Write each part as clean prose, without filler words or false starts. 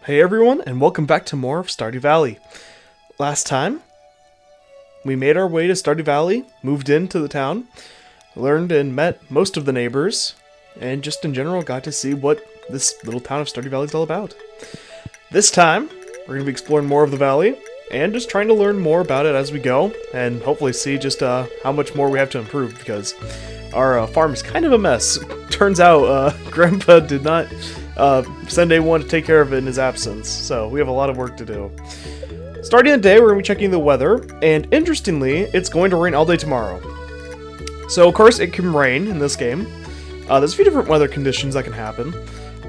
Hey everyone, and welcome back to more of Stardew Valley. Last time, we made our way to Stardew Valley, moved into the town, learned and met most of the neighbors, and just in general got to see what this little town of Stardew Valley is all about. This time, we're going to be exploring more of the valley, and just trying to learn more about it as we go, and hopefully see just how much more we have to improve, because our farm is kind of a mess. Turns out, Grandpa did not send anyone to take care of it in his absence, so we have a lot of work to do. Starting the day, we're going to be checking the weather, and interestingly, it's going to rain all day tomorrow. So, of course, it can rain in this game. There's a few different weather conditions that can happen.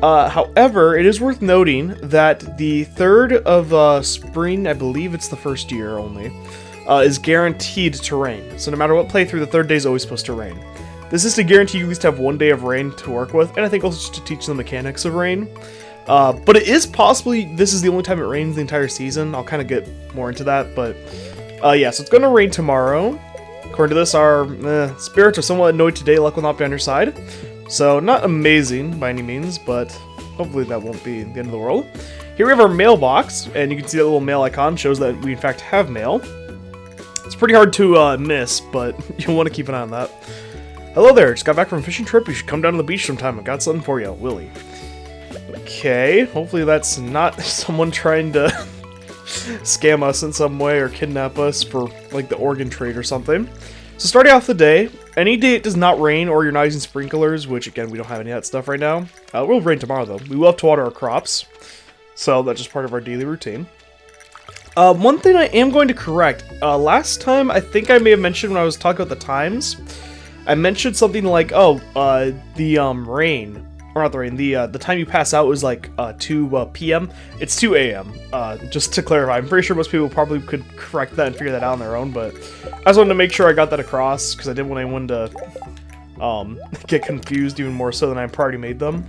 However, it is worth noting that the 3rd of spring, I believe it's the first year only, is guaranteed to rain. So no matter what playthrough, the 3rd day is always supposed to rain. This is to guarantee you at least have one day of rain to work with, and I think also just to teach the mechanics of rain. But it is possibly this is the only time it rains the entire season. I'll kind of get more into that, but yeah, so it's going to rain tomorrow. According to this, our spirits are somewhat annoyed today. Luck will not be on your side. So not amazing by any means, but hopefully that won't be the end of the world. Here we have our mailbox, and you can see that little mail icon shows that we in fact have mail. It's pretty hard to miss, but you'll want to keep an eye on that. Hello there, just got back from a fishing trip. You should come down to the beach sometime. I've got something for you, Willie. Okay, hopefully that's not someone trying to scam us in some way or kidnap us for, like, the organ trade or something. So starting off the day, any day it does not rain or you're not using sprinklers, which, again, we don't have any of that stuff right now. It will rain tomorrow, though. We will have to water our crops, so that's just part of our daily routine. One thing I am going to correct. Last time, I think I may have mentioned when I was talking about the times, I mentioned something like, the rain, or not the rain, the time you pass out was like 2 p.m. It's 2 a.m. Just to clarify, I'm pretty sure most people probably could correct that and figure that out on their own, but I just wanted to make sure I got that across, because I didn't want anyone to get confused even more so than I already made them.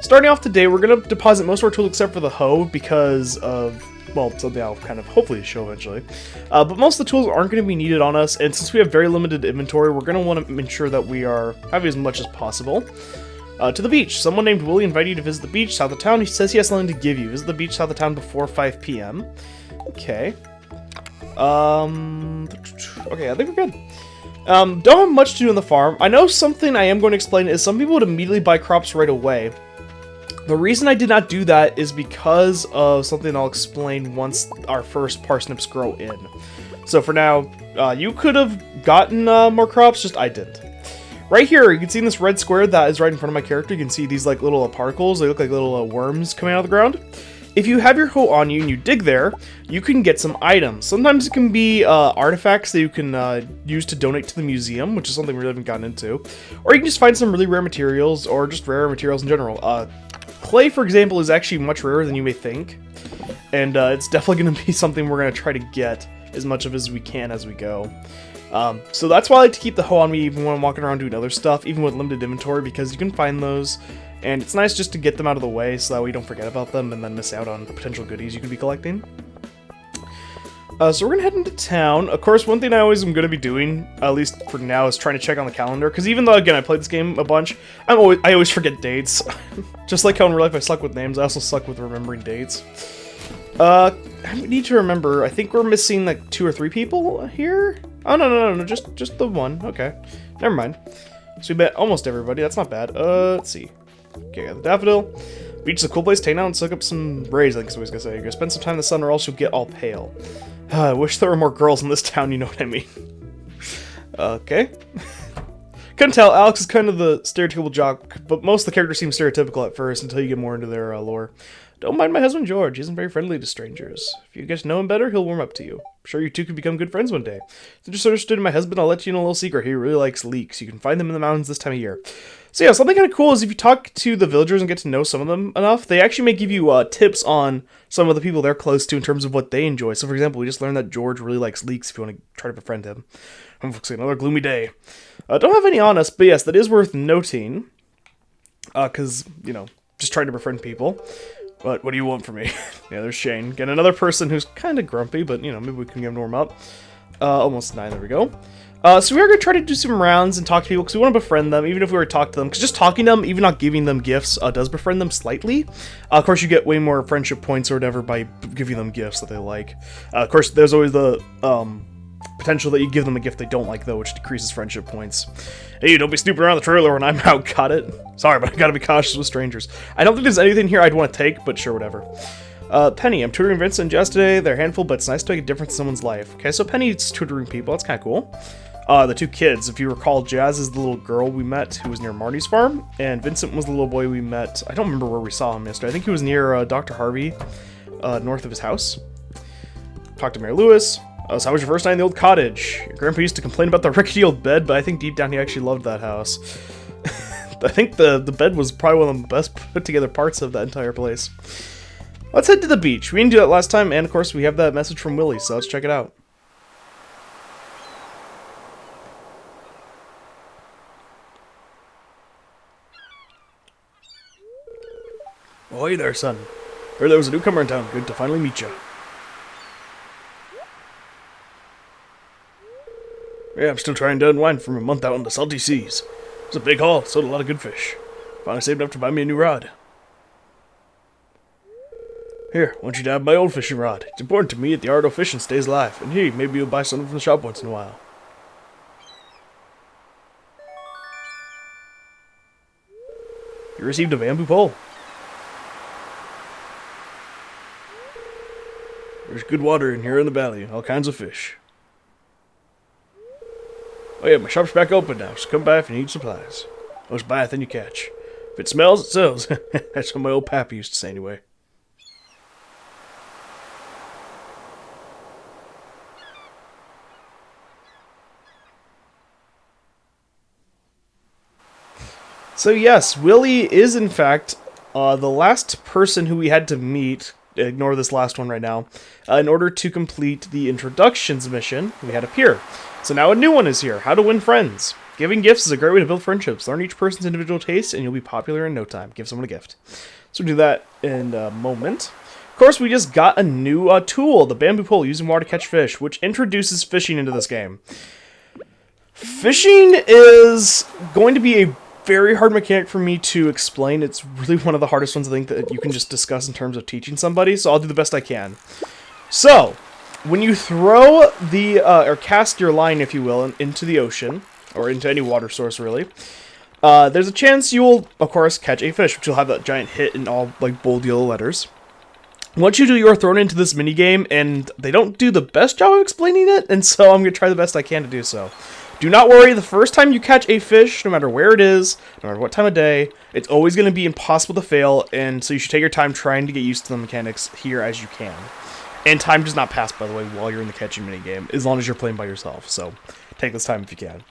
Starting off today, we're going to deposit most of our tools except for the hoe because of, well, something I'll kind of hopefully show eventually. But most of the tools aren't going to be needed on us, and since we have very limited inventory, we're going to want to ensure that we are having as much as possible. To the beach. Someone named Willie invited you to visit the beach south of town. He says he has something to give you. Visit the beach south of town before 5 p.m. Okay. Okay, I think we're good. Don't have much to do on the farm. I know something I am going to explain is some people would immediately buy crops right away. The reason I did not do that is because of something I'll explain once our first parsnips grow in. So for now, you could have gotten more crops, just I didn't. Right here, you can see in this red square that is right in front of my character, you can see these like little particles. They look like little worms coming out of the ground. If you have your hoe on you and you dig there, you can get some items. Sometimes it can be artifacts that you can use to donate to the museum, which is something we really haven't gotten into. Or you can just find some really rare materials, or just rare materials in general. Clay, for example, is actually much rarer than you may think. And it's definitely going to be something we're going to try to get as much of as we can as we go. So that's why I like to keep the hoe on me even when I'm walking around doing other stuff, even with limited inventory, because you can find those, and it's nice just to get them out of the way so that way you don't forget about them and then miss out on potential goodies you could be collecting. So we're gonna head into town. Of course, one thing I always am gonna be doing, at least for now, is trying to check on the calendar, because even though, again, I played this game a bunch, I always forget dates. Just like how in real life I suck with names, I also suck with remembering dates. I need to remember, I think we're missing like 2 or 3 people here? Oh, no, just the one. Okay, never mind. So we met almost everybody, that's not bad. Let's see. Okay, got the daffodil. Beach is a cool place to hang out and soak up some rays, I think is what he's gonna say. You're gonna spend some time in the sun or else you'll get all pale. I wish there were more girls in this town, you know what I mean. Okay. Couldn't tell, Alex is kind of the stereotypical jock, but most of the characters seem stereotypical at first until you get more into their lore. Don't mind my husband George, he isn't very friendly to strangers. If you get to know him better, he'll warm up to you. I'm sure you two could become good friends one day. If you're just interested in my husband, I'll let you know a little secret. He really likes leeks. You can find them in the mountains this time of year. So yeah, something kind of cool is if you talk to the villagers and get to know some of them enough, they actually may give you tips on some of the people they're close to in terms of what they enjoy. So for example, we just learned that George really likes leeks if you want to try to befriend him. I'm focusing another gloomy day. Don't have any on us, but yes, that is worth noting. Because, you know, just trying to befriend people. But what do you want from me? Yeah, there's Shane. Get another person who's kind of grumpy, but, you know, maybe we can get him warm up. Almost 9, there we go. So we are going to try to do some rounds and talk to people because we want to befriend them, even if we were to talk to them. Because just talking to them, even not giving them gifts, does befriend them slightly. Of course, you get way more friendship points or whatever by giving them gifts that they like. Of course, there's always the potential that you give them a gift they don't like, though, which decreases friendship points. Hey, don't be snooping around the trailer when I'm out. Got it? Sorry, but I gotta be cautious with strangers. I don't think there's anything here I'd want to take, but sure, whatever. Penny, I'm tutoring Vincent and Jess today. They're a handful, but it's nice to make a difference in someone's life. Okay, so Penny's tutoring people. That's kind of cool. The two kids, if you recall, Jazz is the little girl we met who was near Marty's farm, and Vincent was the little boy we met. I don't remember where we saw him yesterday. I think he was near Dr. Harvey, north of his house. Talked to Mary Lewis. So how was your first night in the old cottage? Your grandpa used to complain about the rickety old bed, but I think deep down he actually loved that house. I think the bed was probably one of the best put together parts of that entire place. Let's head to the beach. We didn't do that last time, and of course we have that message from Willie, so let's check it out. Oh, hey there, son. Heard there was a newcomer in town. Good to finally meet you. Yeah, I'm still trying to unwind from a month out on the salty seas. It was a big haul, sold a lot of good fish. Finally saved enough to buy me a new rod. Here, I want you to have my old fishing rod. It's important to me that the art of fishing stays alive. And hey, maybe you'll buy something from the shop once in a while. You received a bamboo pole. There's good water in here in the valley, all kinds of fish. Oh yeah, my shop's back open now, so come by if you need supplies. Most buy it, then you catch. If it smells, it sells. That's what my old pappy used to say anyway. So yes, Willie is in fact the last person who we had to meet, ignore this last one right now, in order to complete the introductions mission we had up here. So now a new one is here, how to win friends. Giving gifts is a great way to build friendships. Learn each person's individual taste and you'll be popular in no time. Give someone a gift. So we'll do that in a moment. Of course, we just got a new tool, the bamboo pole, using water to catch fish, which introduces fishing into this game. Fishing is going to be a very hard mechanic for me to explain. It's really one of the hardest ones I think that you can just discuss in terms of teaching somebody, so I'll do the best I can. So, when you throw the, or cast your line, if you will, into the ocean, or into any water source really, there's a chance you will, of course, catch a fish, which will have that giant hit in all, like, bold yellow letters. Once you do, you are thrown into this minigame, and they don't do the best job of explaining it, and so I'm going to try the best I can to do so. Do not worry, the first time you catch a fish, no matter where it is, no matter what time of day, it's always going to be impossible to fail, and so you should take your time trying to get used to the mechanics here as you can. And time does not pass, by the way, while you're in the catching minigame, as long as you're playing by yourself, so take this time if you can.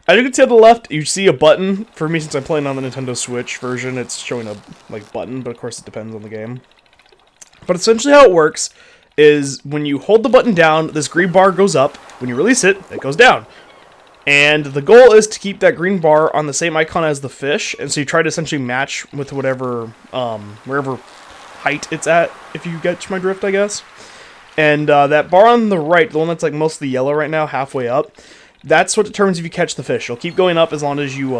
As you can see on the left, you see a button. For me, since I'm playing on the Nintendo Switch version, it's showing a button, but of course it depends on the game. But essentially how it works is when you hold the button down, this green bar goes up. When you release it, it goes down. And the goal is to keep that green bar on the same icon as the fish, and so you try to essentially match with whatever, wherever height it's at, if you catch my drift, I guess. And that bar on the right, the one that's like mostly yellow right now, halfway up, that's what determines if you catch the fish. It'll keep going up as long as you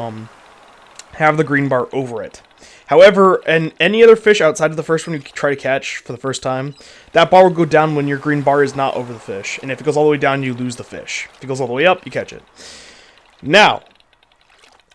have the green bar over it. However, and any other fish outside of the first one you try to catch for the first time, that bar will go down when your green bar is not over the fish. And if it goes all the way down, you lose the fish. If it goes all the way up, you catch it. Now,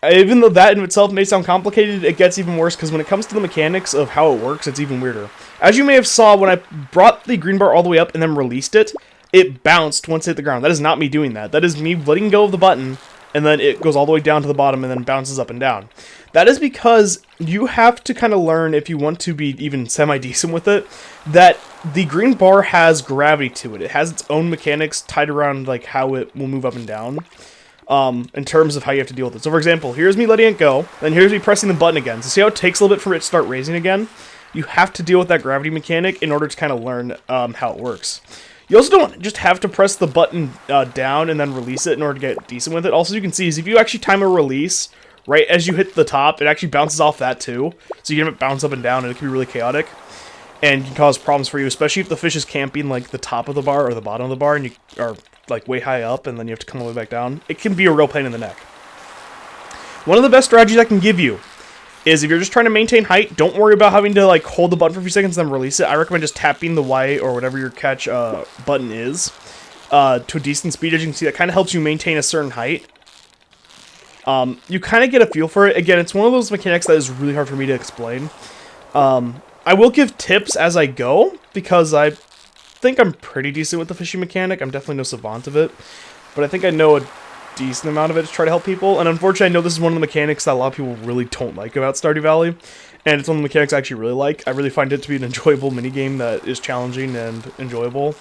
even though that in itself may sound complicated, it gets even worse because when it comes to the mechanics of how it works, it's even weirder. As you may have saw, when I brought the green bar all the way up and then released it, it bounced once it hit the ground. That is not me doing that. That is me letting go of the button, and then it goes all the way down to the bottom and then bounces up and down. That is because you have to kind of learn, if you want to be even semi-decent with it, that the green bar has gravity to it. It has its own mechanics tied around like how it will move up and down in terms of how you have to deal with it. So for example, here's me letting it go, then here's me pressing the button again. So see how it takes a little bit for it to start raising again? You have to deal with that gravity mechanic in order to kind of learn how it works. You also don't just have to press the button down and then release it in order to get decent with it. Also, you can see is if you actually time a release right as you hit the top, it actually bounces off that too. So you can have it bounce up and down, and it can be really chaotic. And can cause problems for you, especially if the fish is camping like the top of the bar or the bottom of the bar, and you are like way high up and then you have to come all the way back down. It can be a real pain in the neck. One of the best strategies I can give you is if you're just trying to maintain height, don't worry about having to like hold the button for a few seconds and then release it. I recommend just tapping the Y or whatever your catch button is to a decent speed. As you can see, that kind of helps you maintain a certain height. You kind of get a feel for it. Again, it's one of those mechanics that is really hard for me to explain. I will give tips as I go because I think I'm pretty decent with the fishing mechanic. I'm definitely no savant of it, but I think I know a decent amount of it to try to help people. And unfortunately, I know this is one of the mechanics that a lot of people really don't like about Stardew Valley, and it's one of the mechanics I actually really like. I really find it to be an enjoyable minigame that is challenging and enjoyable.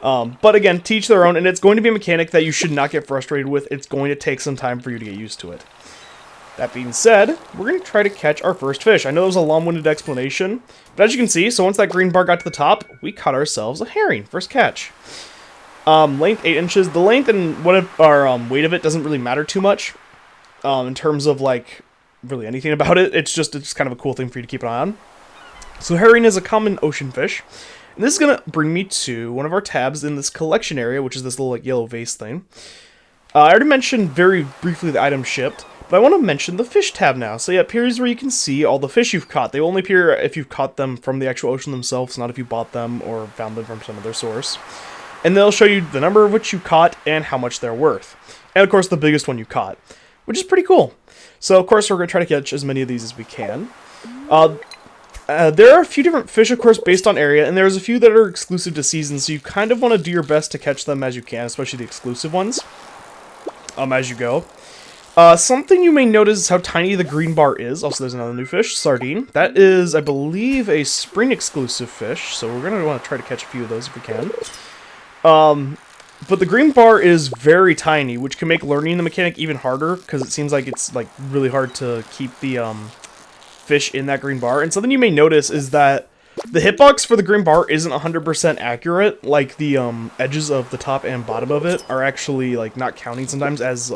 But again, teach their own, and it's going to be a mechanic that you should not get frustrated with. It's going to take some time for you to get used to it. That being said, we're going to try to catch our first fish. I know it was a long-winded explanation, but as you can see, so once that green bar got to the top, we caught ourselves a herring. First catch. Length 8 inches. The length and what our weight of it doesn't really matter too much in terms of like really anything about it. It's kind of a cool thing for you to keep an eye on. So herring is a common ocean fish. And this is going to bring me to one of our tabs in this collection area, which is this little like yellow vase thing. I already mentioned very briefly the item shipped, but I want to mention the fish tab now. So yeah, here's where you can see all the fish you've caught. They only appear if you've caught them from the actual ocean themselves, not if you bought them or found them from some other source. And they'll show you the number of which you caught and how much they're worth. And of course the biggest one you caught, which is pretty cool. So of course we're going to try to catch as many of these as we can. There are a few different fish, of course, based on area, and there's a few that are exclusive to seasons, so you kind of want to do your best to catch them as you can, especially the exclusive ones, as you go. Something you may notice is how tiny the green bar is. Also, there's another new fish, sardine. That is, I believe, a spring exclusive fish, so we're going to want to try to catch a few of those if we can. But the green bar is very tiny, which can make learning the mechanic even harder, because it seems like it's like really hard to keep the fish in that green bar. And something you may notice is that the hitbox for the green bar isn't 100% accurate. Like the edges of the top and bottom of it are actually like not counting sometimes as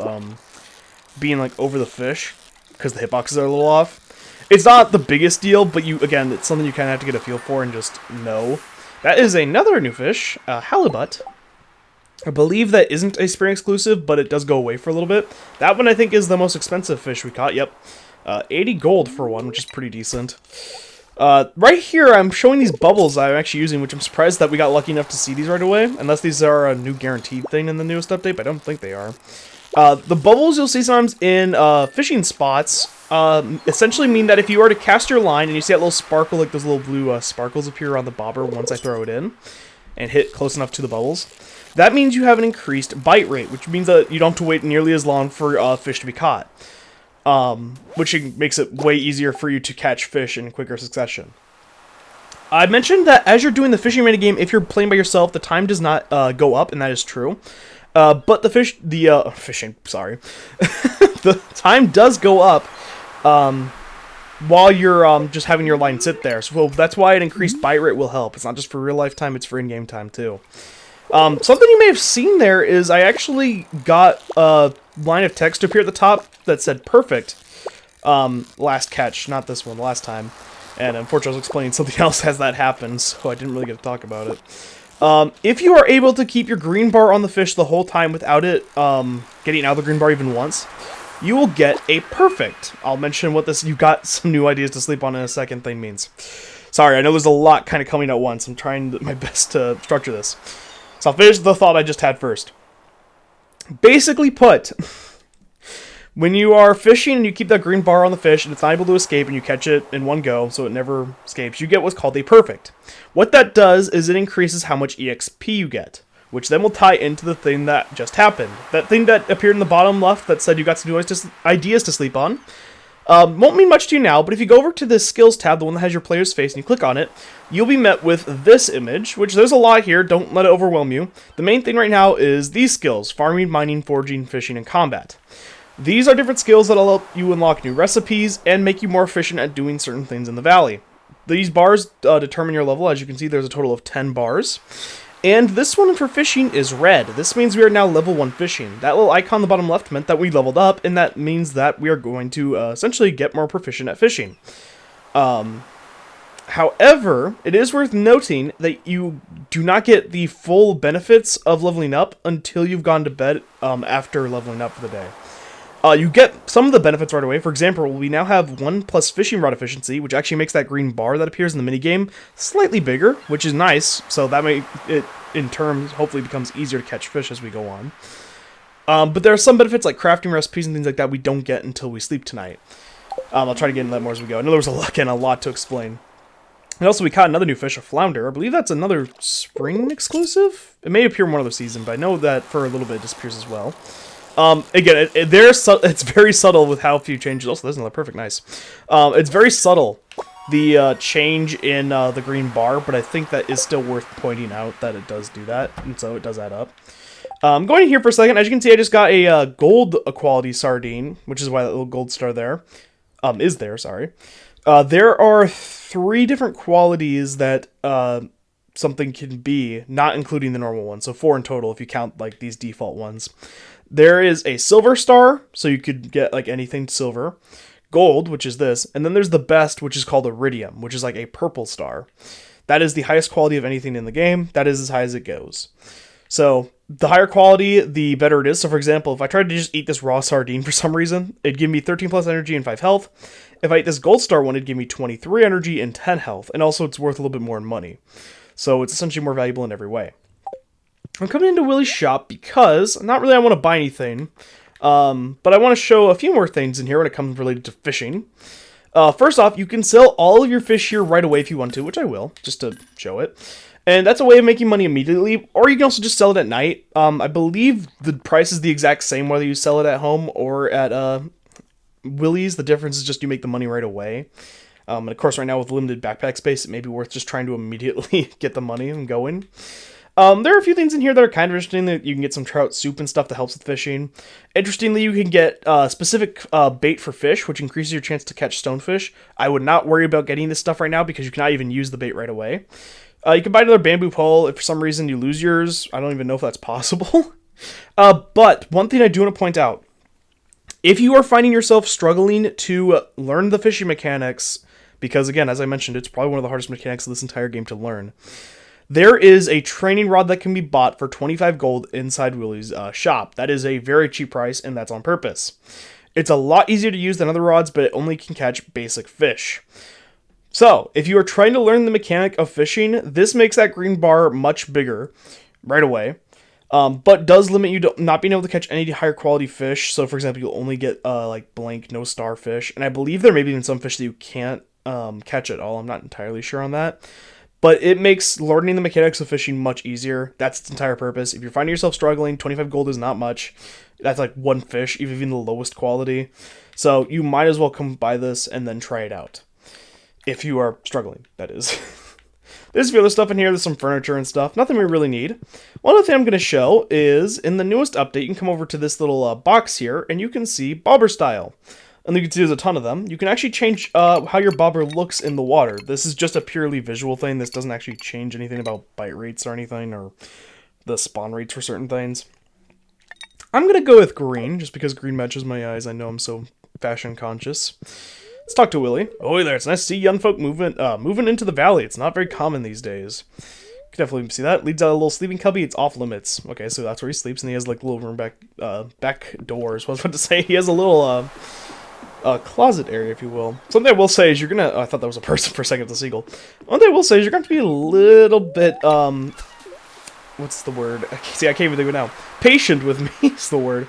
being like over the fish, because the hitboxes are a little off. It's not the biggest deal, but again, it's something you kind of have to get a feel for and just know. That is another new fish, halibut. I believe that isn't a spring exclusive, but it does go away for a little bit. That one I think is the most expensive fish we caught. Yep. 80 gold for one, which is pretty decent. Right here, I'm showing these bubbles I'm actually using, which I'm surprised that we got lucky enough to see these right away. Unless these are a new guaranteed thing in the newest update, but I don't think they are. The bubbles you'll see sometimes in fishing spots essentially mean that if you were to cast your line and you see that little sparkle, like those little blue sparkles appear on the bobber once I throw it in and hit close enough to the bubbles, that means you have an increased bite rate, which means that you don't have to wait nearly as long for fish to be caught. Which makes it way easier for you to catch fish in quicker succession. I mentioned that as you're doing the fishing minigame, if you're playing by yourself, the time does not go up, and that is true. But the time does go up while you're just having your line sit there. So that's why an increased bite rate will help. It's not just for real life time; it's for in-game time too. Something you may have seen there is I actually got a line of text to appear at the top that said perfect. Last catch, not this one, last time. And unfortunately I was explaining something else as that happened, so I didn't really get to talk about it. If you are able to keep your green bar on the fish the whole time without it getting out of the green bar even once, you will get a perfect. I'll mention what this, you got some new ideas to sleep on in a second thing means. Sorry, I know there's a lot kind of coming at once. I'm trying my best to structure this. So I'll finish the thought I just had first. Basically put, when you are fishing and you keep that green bar on the fish and it's not able to escape and you catch it in one go so it never escapes, you get what's called a perfect. What that does is it increases how much EXP you get, which then will tie into the thing that just happened. That thing that appeared in the bottom left that said you got some new ideas to sleep on. Won't mean much to you now, but if you go over to the skills tab, the one that has your player's face, and you click on it, you'll be met with this image, which there's a lot here, don't let it overwhelm you. The main thing right now is these skills: farming, mining, foraging, fishing, and combat. These are different skills that'll help you unlock new recipes and make you more efficient at doing certain things in the valley. These bars determine your level. As you can see, there's a total of 10 bars. And this one for fishing is red. This means we are now level 1 fishing. That little icon on the bottom left meant that we leveled up, and that means that we are going to essentially get more proficient at fishing. However, it is worth noting that you do not get the full benefits of leveling up until you've gone to bed after leveling up for the day. You get some of the benefits right away. For example, we now have 1 plus fishing rod efficiency, which actually makes that green bar that appears in the minigame slightly bigger, which is nice. So that may, it in turn, hopefully becomes easier to catch fish as we go on. But there are some benefits like crafting recipes and things like that we don't get until we sleep tonight. I'll try to get into that more as we go. I know there was a lot to explain. And also we caught another new fish, a flounder. I believe that's another spring exclusive? It may appear in one other season, but I know that for a little bit it disappears as well. Again, it's very subtle with how few changes. Also, there's another perfect, nice. It's very subtle, the change in the green bar, but I think that is still worth pointing out that it does do that, and so it does add up. Going in here for a second, as you can see, I just got a gold quality sardine, which is why that little gold star there is there. Sorry. There are 3 different qualities that something can be, not including the normal one. So 4 in total if you count like these default ones. There is a silver star, so you could get like anything silver. Gold, which is this, and then there's the best, which is called iridium, which is like a purple star. That is the highest quality of anything in the game. That is as high as it goes. So the higher quality, the better it is. So for example, if I tried to just eat this raw sardine for some reason, it'd give me 13 plus energy and 5 health. If I eat this gold star one, it'd give me 23 energy and 10 health. And also it's worth a little bit more in money. So it's essentially more valuable in every way. I'm coming into Willie's shop because, not really I want to buy anything, but I want to show a few more things in here when it comes related to fishing. First off, you can sell all of your fish here right away if you want to, which I will, just to show it. And that's a way of making money immediately, or you can also just sell it at night. I believe the price is the exact same whether you sell it at home or at Willie's. The difference is just you make the money right away. And of course, right now with limited backpack space, it may be worth just trying to immediately get the money and going. There are a few things in here that are kind of interesting. That you can get some trout soup and stuff that helps with fishing. Interestingly, you can get specific bait for fish, which increases your chance to catch stonefish. I would not worry about getting this stuff right now because you cannot even use the bait right away. You can buy another bamboo pole if for some reason you lose yours. I don't even know if that's possible. But one thing I do want to point out. If you are finding yourself struggling to learn the fishing mechanics, because again, as I mentioned, it's probably one of the hardest mechanics of this entire game to learn. There is a training rod that can be bought for 25 gold inside Willie's shop. That is a very cheap price, and that's on purpose. It's a lot easier to use than other rods, but it only can catch basic fish. So, if you are trying to learn the mechanic of fishing, this makes that green bar much bigger right away, but does limit you to not being able to catch any higher quality fish. So, for example, you'll only get like blank, no star fish, and I believe there may be even some fish that you can't catch at all. I'm not entirely sure on that. But it makes learning the mechanics of fishing much easier. That's its entire purpose. If you're finding yourself struggling, 25 gold is not much. That's like 1 fish, even the lowest quality. So you might as well come buy this and then try it out. If you are struggling, that is. There's a few other stuff in here. There's some furniture and stuff. Nothing we really need. One other thing I'm going to show is in the newest update, you can come over to this little box here and you can see bobber style. And you can see there's a ton of them. You can actually change how your bobber looks in the water. This is just a purely visual thing. This doesn't actually change anything about bite rates or anything, or the spawn rates for certain things. I'm going to go with green, just because green matches my eyes. I know I'm so fashion conscious. Let's talk to Willie. Oh, hey there. It's nice to see young folk moving into the valley. It's not very common these days. You can definitely see that. Leads out a little sleeping cubby. It's off limits. Okay, so that's where he sleeps, and he has like a little room back doors. What I was about to say. He has a little closet area, if you will. Something I will say is you're gonna... Oh, I thought that was a person for a second, the seagull. One thing I will say is you're going to be a little bit, what's the word? See, I can't even think of it now. Patient with me is the word.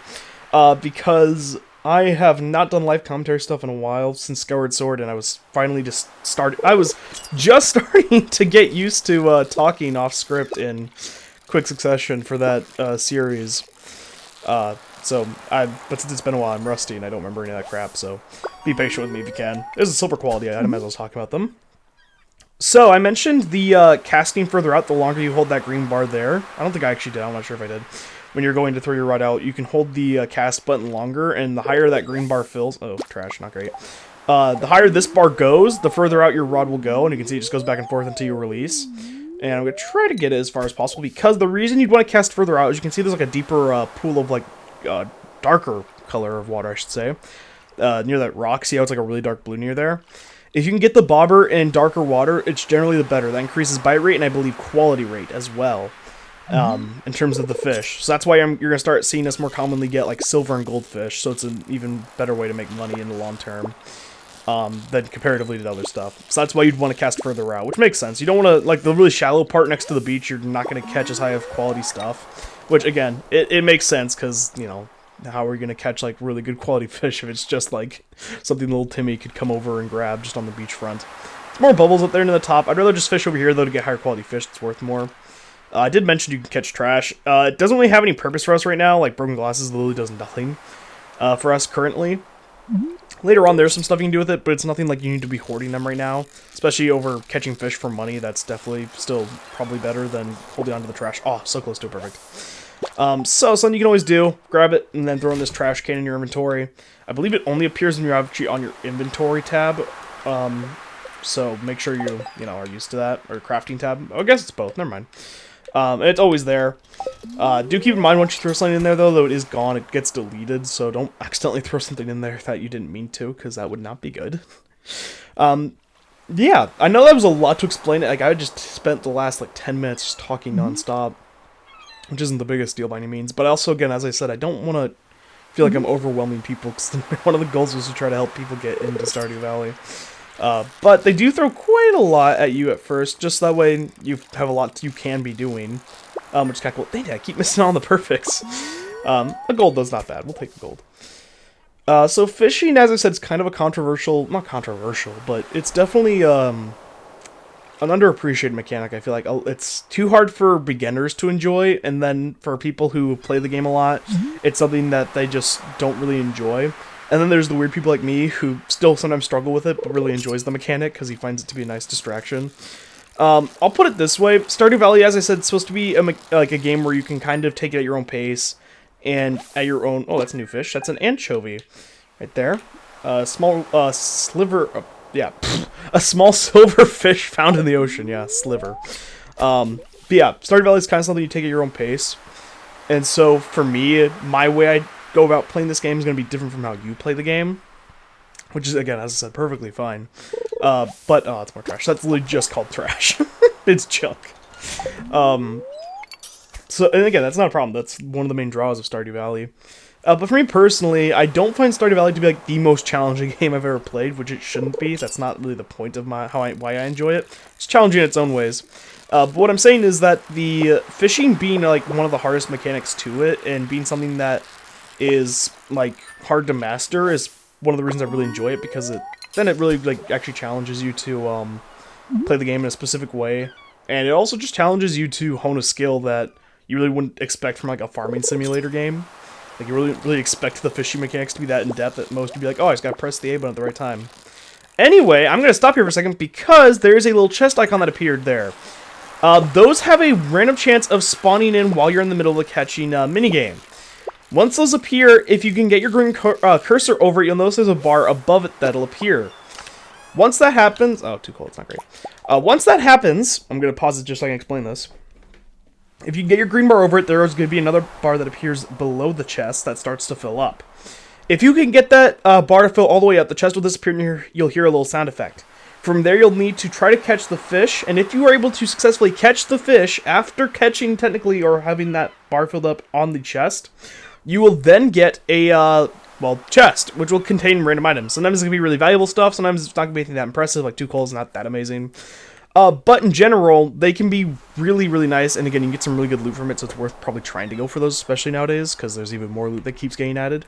Because I have not done live commentary stuff in a while since Skyward Sword, and I was finally just starting to get used to talking off script in quick succession for that series. But since it's been a while, I'm rusty and I don't remember any of that crap, so be patient with me if you can. There's a silver quality item as I was talking about them. So, I mentioned the casting further out, the longer you hold that green bar there. I don't think I actually did, I'm not sure if I did. When you're going to throw your rod out, you can hold the cast button longer, and the higher that green bar fills... Oh, trash, not great. The higher this bar goes, the further out your rod will go, and you can see it just goes back and forth until you release. And I'm going to try to get it as far as possible, because the reason you'd want to cast further out is you can see there's like a deeper pool of like darker color of water, I should say, near that rock. See how it's like a really dark blue near there? If you can get the bobber in darker water, it's generally the better. That increases bite rate and I believe quality rate as well, in terms of the fish. So that's why you're going to start seeing us more commonly get like silver and goldfish, so it's an even better way to make money in the long term. Than comparatively to other stuff. So that's why you'd want to cast further out, which makes sense. You don't want to, like, the really shallow part next to the beach, you're not going to catch as high of quality stuff. Which, again, it makes sense, because, you know, how are we going to catch, like, really good quality fish if it's just, like, something little Timmy could come over and grab just on the beachfront. There's more bubbles up there near the top. I'd rather just fish over here, though, to get higher quality fish. It's worth more. I did mention you can catch trash. It doesn't really have any purpose for us right now. Like, broken glasses literally does nothing for us currently. Later on, there's some stuff you can do with it, but it's nothing like you need to be hoarding them right now. Especially over catching fish for money, that's definitely still probably better than holding onto the trash. Oh, so close to it, perfect. So, something you can always do, grab it, and then throw in this trash can in your inventory. I believe it only appears when you're actually on your inventory tab. So make sure you are used to that, or crafting tab. Oh, I guess it's both, never mind. And it's always there. Do keep in mind once you throw something in there, though it is gone, it gets deleted, so don't accidentally throw something in there that you didn't mean to, because that would not be good. Yeah, I know that was a lot to explain it. Like, I just spent the last, like, 10 minutes just talking nonstop, which isn't the biggest deal by any means, but also, again, as I said, I don't want to feel like I'm overwhelming people, because one of the goals was to try to help people get into Stardew Valley. But they do throw quite a lot at you at first, just that way you have a lot you can be doing, which is kind of cool. Dang it, I keep missing on the perfects. A gold though is not bad, we'll take the gold. So fishing, as I said, is kind of a not controversial, but it's definitely, an underappreciated mechanic. I feel like it's too hard for beginners to enjoy, and then for people who play the game a lot, it's something that they just don't really enjoy. And then there's the weird people like me who still sometimes struggle with it, but really enjoys the mechanic because he finds it to be a nice distraction. I'll put it this way. Stardew Valley, as I said, is supposed to be like a game where you can kind of take it at your own pace and at your own... Oh, that's a new fish. That's an anchovy right there. Small sliver... yeah, a small silver fish found in the ocean. Yeah, sliver. But yeah, Stardew Valley is kind of something you take at your own pace. And so for me, my way I go about playing this game is going to be different from how you play the game, which is, again, as I said, perfectly fine. But oh, it's more trash. That's literally just called trash. It's junk. So, and again, that's not a problem. That's one of the main draws of Stardew Valley. But for me personally, I don't find Stardew Valley to be like the most challenging game I've ever played, which it shouldn't be. That's not really the point of why I enjoy it. It's challenging in its own ways. But what I'm saying is that the fishing being like one of the hardest mechanics to it, and being something that is like hard to master, is one of the reasons I really enjoy it, because it really like actually challenges you to play the game in a specific way, and it also just challenges you to hone a skill that you really wouldn't expect from like a farming simulator game. Like, you really expect the fishing mechanics to be that in depth at most. To be like, oh, I just gotta press the A button at the right time. Anyway, I'm gonna stop here for a second because there is a little chest icon that appeared there. Those have a random chance of spawning in while you're in the middle of a catching minigame. Once those appear, if you can get your green cursor over it, you'll notice there's a bar above it that'll appear. Once that happens... Oh, too cold, it's not great. Once that happens... I'm going to pause it just so I can explain this. If you can get your green bar over it, there is going to be another bar that appears below the chest that starts to fill up. If you can get that bar to fill all the way up, the chest will disappear and you'll hear a little sound effect. From there, you'll need to try to catch the fish, and if you are able to successfully catch the fish after catching, technically, or having that bar filled up on the chest, you will then get a, chest, which will contain random items. Sometimes it's going to be really valuable stuff, sometimes it's not going to be anything that impressive, like 2 coals, not that amazing. But in general, they can be really, really nice, and again, you can get some really good loot from it, so it's worth probably trying to go for those, especially nowadays, because there's even more loot that keeps getting added.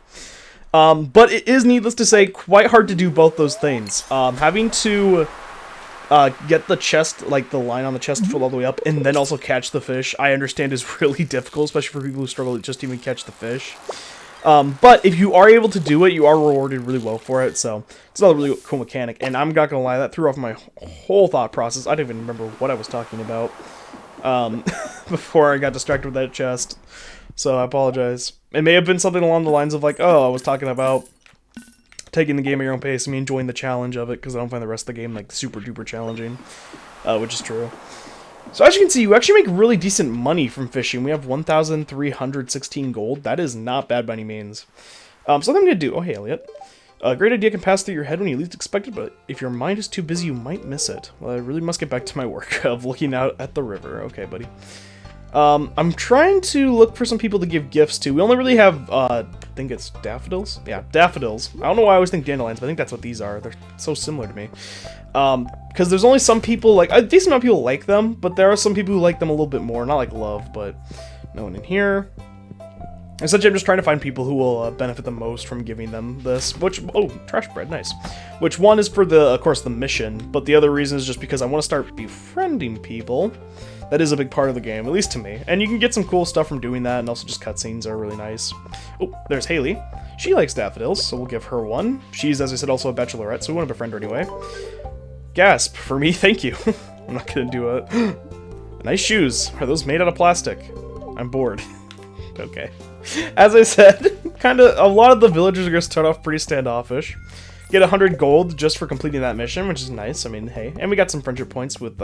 But it is, needless to say, quite hard to do both those things. Having to get the chest, like the line on the chest filled all the way up, and then also catch the fish, I understand is really difficult, especially for people who struggle to just even catch the fish. But if you are able to do it, you are rewarded really well for it, so it's another really cool mechanic. And I'm not gonna lie, that threw off my whole thought process. I don't even remember what I was talking about before I got distracted with that chest. So I apologize. It may have been something along the lines of like, oh, I was talking about taking the game at your own pace, and me enjoying the challenge of it, because I don't find the rest of the game like super duper challenging, which is true. So as you can see, you actually make really decent money from fishing. We have 1,316 gold. That is not bad by any means. So what I'm going to do... Oh, hey, Elliot. A great idea can pass through your head when you least expect it, but if your mind is too busy, you might miss it. Well, I really must get back to my work of looking out at the river. Okay, buddy. I'm trying to look for some people to give gifts to. We only really have, I think it's daffodils? Yeah, daffodils. I don't know why I always think dandelions, but I think that's what these are. They're so similar to me. Because there's only some people, like, a decent amount of people like them, but there are some people who like them a little bit more. Not like love, but no one in here. Essentially, I'm just trying to find people who will benefit the most from giving them this, which, oh, trash bread, nice. Which one is for the, of course, the mission, but the other reason is just because I want to start befriending people. That is a big part of the game, at least to me. And you can get some cool stuff from doing that, and also just cutscenes are really nice. Oh, there's Haley. She likes daffodils, so we'll give her one. She's, as I said, also a bachelorette, so we want to befriend her anyway. Gasp, for me, thank you. I'm not gonna do it. Nice shoes. Are those made out of plastic? I'm bored. Okay. As I said, a lot of the villagers are going to start off pretty standoffish. Get 100 gold just for completing that mission, which is nice. I mean, hey. And we got some friendship points with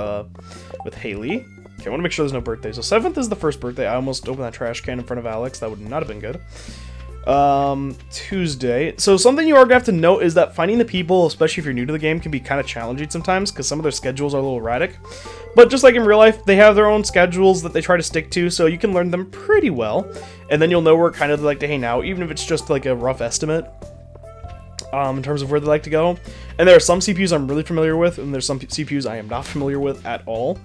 Haley. Okay, I want to make sure there's no birthday. So 7th is the first birthday. I almost opened that trash can in front of Alex. That would not have been good. Tuesday. So something you are going to have to note is that finding the people, especially if you're new to the game, can be kind of challenging sometimes because some of their schedules are a little erratic. But just like in real life, they have their own schedules that they try to stick to, so you can learn them pretty well. And then you'll know where kind of they like to hang out, even if it's just like a rough estimate in terms of where they like to go. And there are some CPUs I'm really familiar with, and there's some CPUs I am not familiar with at all.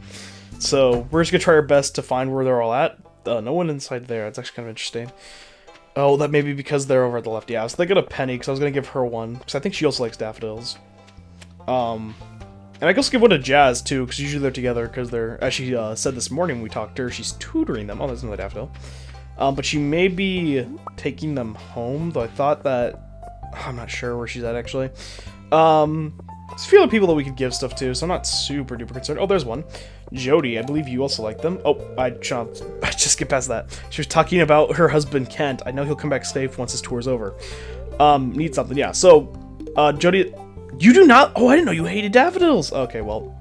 So we're just going to try our best to find where they're all at. No one inside there. It's actually kind of interesting. Oh, that may be because they're over at the left. Yeah, I was thinking of Penny, because I was going to give her one, because I think she also likes daffodils. And I can also give one to Jazz, too, because usually they're together, because they're, as she said this morning when we talked to her, she's tutoring them. Oh, there's another daffodil. But she may be taking them home, though I thought that, I'm not sure where she's at, actually. There's a few other people that we could give stuff to, so I'm not super duper concerned. Oh, there's one. Jody, I believe you also like them. Oh, I just get past that. She was talking about her husband, Kent. I know he'll come back safe once his tour's over. Need something, yeah. So, Jody, you do not... Oh, I didn't know you hated daffodils. Okay, well,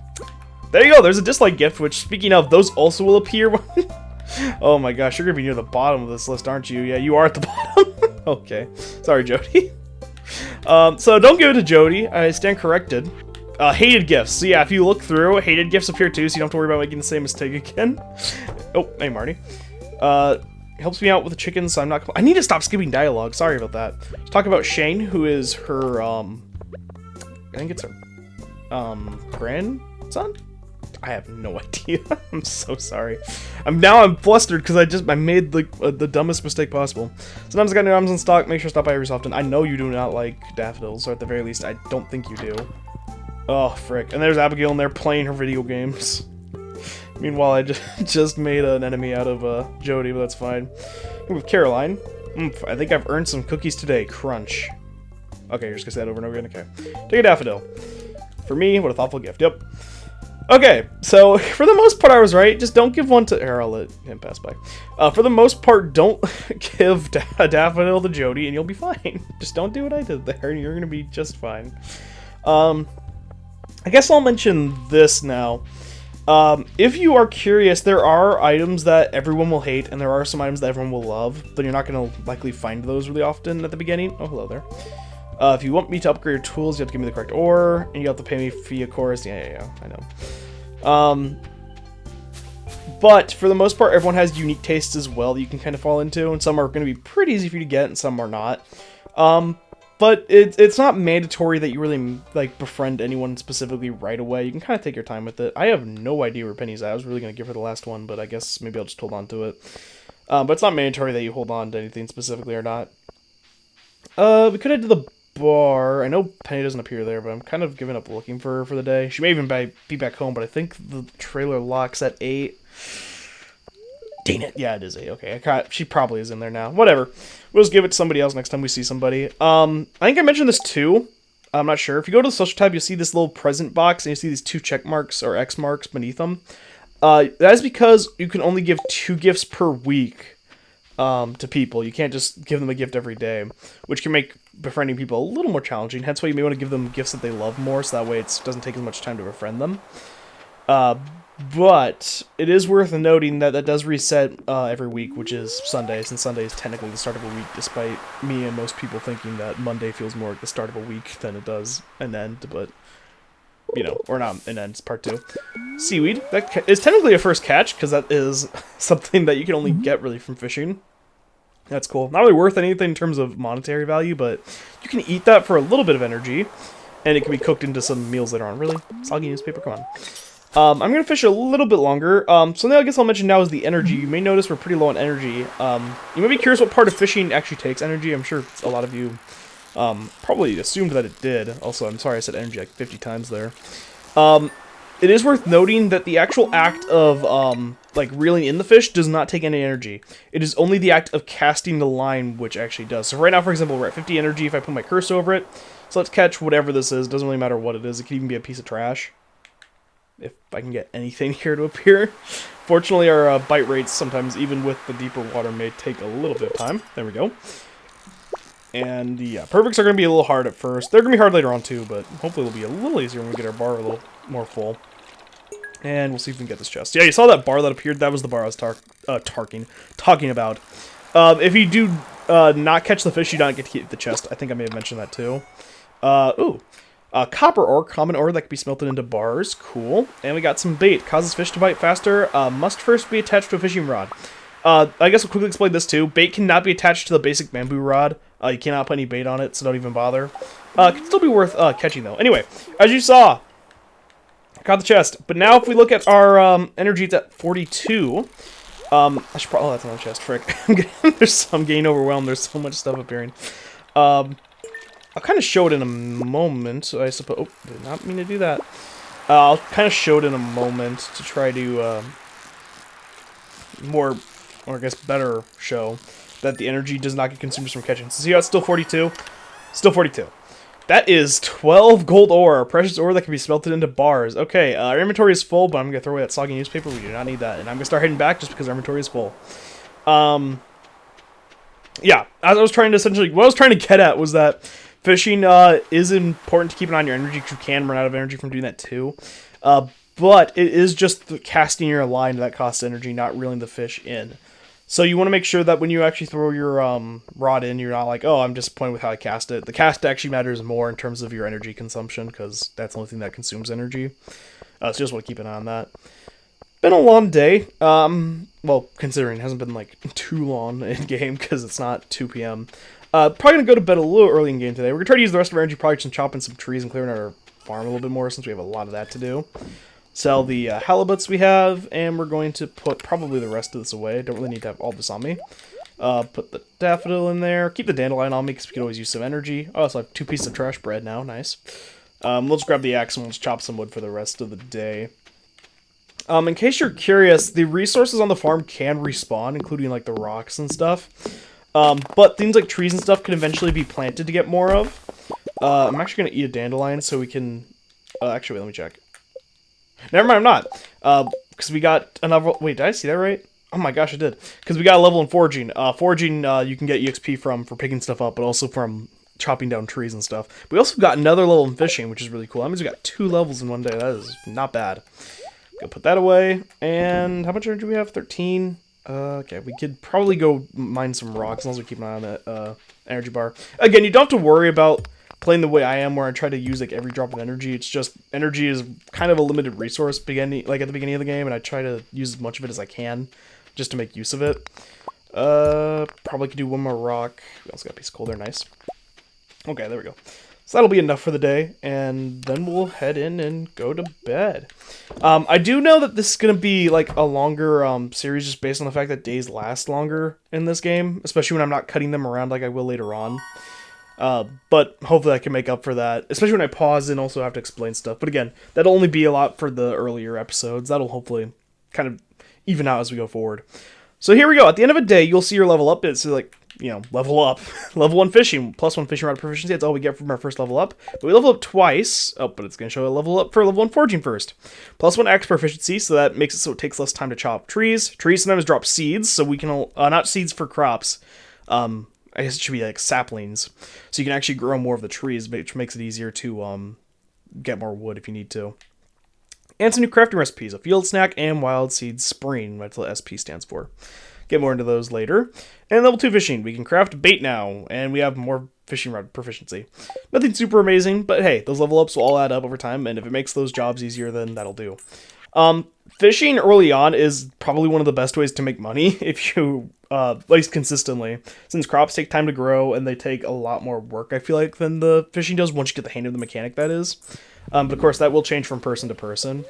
there you go. There's a dislike gift, which, speaking of, those also will appear. Oh my gosh, you're going to be near the bottom of this list, aren't you? Yeah, you are at the bottom. Okay. Sorry, Jody. So don't give it to Jody. I stand corrected. Hated gifts. So yeah, if you look through, hated gifts appear too, so you don't have to worry about making the same mistake again. Oh, hey, Marty. Helps me out with the chickens, so I'm not... I need to stop skipping dialogue. Sorry about that. Let's talk about Shane, who is her, I think it's her, grandson? I have no idea. I'm so sorry. I'm flustered because I made the dumbest mistake possible. Sometimes I got new items in stock. Make sure to stop by every so often. I know you do not like daffodils, or at the very least, I don't think you do. Oh, frick. And there's Abigail in there playing her video games. Meanwhile, I just made an enemy out of Jody, but that's fine. With Caroline. I think I've earned some cookies today. Crunch. Okay, you're just gonna say that over and over again? Okay. Take a daffodil. For me, what a thoughtful gift. Yep. Okay, so for the most part I was right. Just don't give one to... Here, I'll let him pass by. For the most part, don't give a daffodil to Jody and you'll be fine. Just don't do what I did there and you're gonna be just fine. I guess I'll mention this now. If you are curious, there are items that everyone will hate, and there are some items that everyone will love, but you're not going to likely find those really often at the beginning. Oh, hello there. If you want me to upgrade your tools, you have to give me the correct ore, and you have to pay me fee, of course. Yeah, I know. But for the most part, everyone has unique tastes as well that you can kind of fall into, and some are going to be pretty easy for you to get, and some are not. But it's not mandatory that you really, like, befriend anyone specifically right away. You can kind of take your time with it. I have no idea where Penny's at. I was really going to give her the last one, but I guess maybe I'll just hold on to it. But it's not mandatory that you hold on to anything specifically or not. We could head to the bar. I know Penny doesn't appear there, but I'm kind of giving up looking for her for the day. She may even be back home, but I think the trailer locks at 8. Dang it. Yeah, it is 8. Okay, she probably is in there now. Whatever. We'll just give it to somebody else next time we see somebody. I think I mentioned this too. I'm not sure. If you go to the social tab, you'll see this little present box, and you see these 2 check marks or X marks beneath them. That is because you can only give 2 gifts per week to people. You can't just give them a gift every day, which can make befriending people a little more challenging. Hence why you may want to give them gifts that they love more, so that way it doesn't take as much time to befriend them. But it is worth noting that that does reset every week, which is Sunday, since Sunday is technically the start of a week, despite me and most people thinking that Monday feels more like the start of a week than it does an end, but, you know, or not an end, it's part 2. Seaweed, that is technically a first catch, because that is something that you can only get really from fishing. That's cool. Not really worth anything in terms of monetary value, but you can eat that for a little bit of energy, and it can be cooked into some meals later on. Really? Soggy newspaper, come on. I'm going to fish a little bit longer. Something I guess I'll mention now is the energy. You may notice we're pretty low on energy. You may be curious what part of fishing actually takes energy. I'm sure a lot of you probably assumed that it did. Also, I'm sorry I said energy like 50 times there. It is worth noting that the actual act of like reeling in the fish does not take any energy. It is only the act of casting the line which actually does. So right now, for example, we're at 50 energy if I put my cursor over it. So let's catch whatever this is. Doesn't really matter what it is. It could even be a piece of trash. If I can get anything here to appear. Fortunately, our bite rates sometimes, even with the deeper water, may take a little bit of time. There we go. And yeah, perfects are going to be a little hard at first. They're going to be hard later on too, but hopefully it'll be a little easier when we get our bar a little more full. And we'll see if we can get this chest. Yeah, you saw that bar that appeared? That was the bar I was talking about. If you do not catch the fish, you don't get to keep the chest. I think I may have mentioned that too. Copper ore, common ore that can be smelted into bars. Cool. And we got some bait. Causes fish to bite faster. Must first be attached to a fishing rod. I guess I'll quickly explain this too. Bait cannot be attached to the basic bamboo rod. You cannot put any bait on it, so don't even bother. It can still be worth catching though. Anyway, as you saw, got the chest. But now if we look at our energy, it's at 42. I should probably... Oh, that's another chest. Frick. I'm getting overwhelmed. There's so much stuff appearing. I'll kind of show it in a moment, I suppose. Oh, did not mean to do that. I'll kind of show it in a moment to try to more, or I guess better, show that the energy does not get consumed from catching. So see how it's still 42? Still 42. That is 12 gold ore, precious ore that can be smelted into bars. Okay, our inventory is full, but I'm going to throw away that soggy newspaper. We do not need that. And I'm going to start heading back just because our inventory is full. Yeah, as I was trying to essentially... What I was trying to get at was that fishing is important to keep an eye on your energy, because you can run out of energy from doing that too. But it is just the casting your line that costs energy, not reeling the fish in. So you want to make sure that when you actually throw your rod in, you're not like, oh, I'm disappointed with how I cast it. The cast actually matters more in terms of your energy consumption, because that's the only thing that consumes energy. So just want to keep an eye on that. Been a long day. Well, considering it hasn't been like too long in game, because it's not 2 p.m. Probably gonna go to bed a little early in game today. We're gonna try to use the rest of our energy probably some chopping some trees and clearing our farm a little bit more, since we have a lot of that to do. Sell the halibuts we have, and we're going to put probably the rest of this away. Don't really need to have all this on me. Put the daffodil in there. Keep the dandelion on me, because we can always use some energy. Oh, so I have 2 pieces of trash bread now. Nice. We'll just grab the axe and we'll just chop some wood for the rest of the day. In case you're curious, the resources on the farm can respawn, including like the rocks and stuff. But things like trees and stuff can eventually be planted to get more of. I'm actually going to eat a dandelion so we can... actually, wait, let me check. Never mind, I'm not. Because we got another... Wait, did I see that right? Oh my gosh, I did. Because we got a level in foraging. Foraging, you can get EXP from for picking stuff up, but also from chopping down trees and stuff. We also got another level in fishing, which is really cool. That means we got 2 levels in one day. That is not bad. Gonna put that away. And how much energy do we have? 13. Okay, we could probably go mine some rocks as long as we keep an eye on that energy bar. Again, you don't have to worry about playing the way I am, where I try to use like every drop of energy. It's just energy is kind of a limited resource beginning, like at the beginning of the game, and I try to use as much of it as I can just to make use of it. Probably could do one more rock. We also got a piece of coal there, nice. Okay, there we go. So that'll be enough for the day, and then we'll head in and go to bed. I do know that this is going to be like a longer series, just based on the fact that days last longer in this game, especially when I'm not cutting them around like I will later on. But hopefully I can make up for that, especially when I pause and also have to explain stuff. But again, that'll only be a lot for the earlier episodes. That'll hopefully kind of even out as we go forward. So here we go. At the end of a day, you'll see your level up. It's like, you know, level up. Level 1 fishing, plus 1 fishing rod proficiency. That's all we get from our first level up. But we level up twice. Oh, but it's going to show a level up for level 1 foraging first. Plus 1 axe proficiency, so that makes it so it takes less time to chop trees. Trees sometimes drop seeds, so we can... not seeds for crops. I guess it should be like saplings. So you can actually grow more of the trees, which makes it easier to get more wood if you need to. And some new crafting recipes, a field snack and wild seed spring, that's what SP stands for. Get more into those later. And level 2 fishing, we can craft bait now, and we have more fishing rod proficiency. Nothing super amazing, but hey, those level ups will all add up over time, and if it makes those jobs easier, then that'll do. Fishing early on is probably one of the best ways to make money if you, at least consistently, since crops take time to grow and they take a lot more work, I feel like, than the fishing does once you get the hang of the mechanic, that is. But of course, that will change from person to person.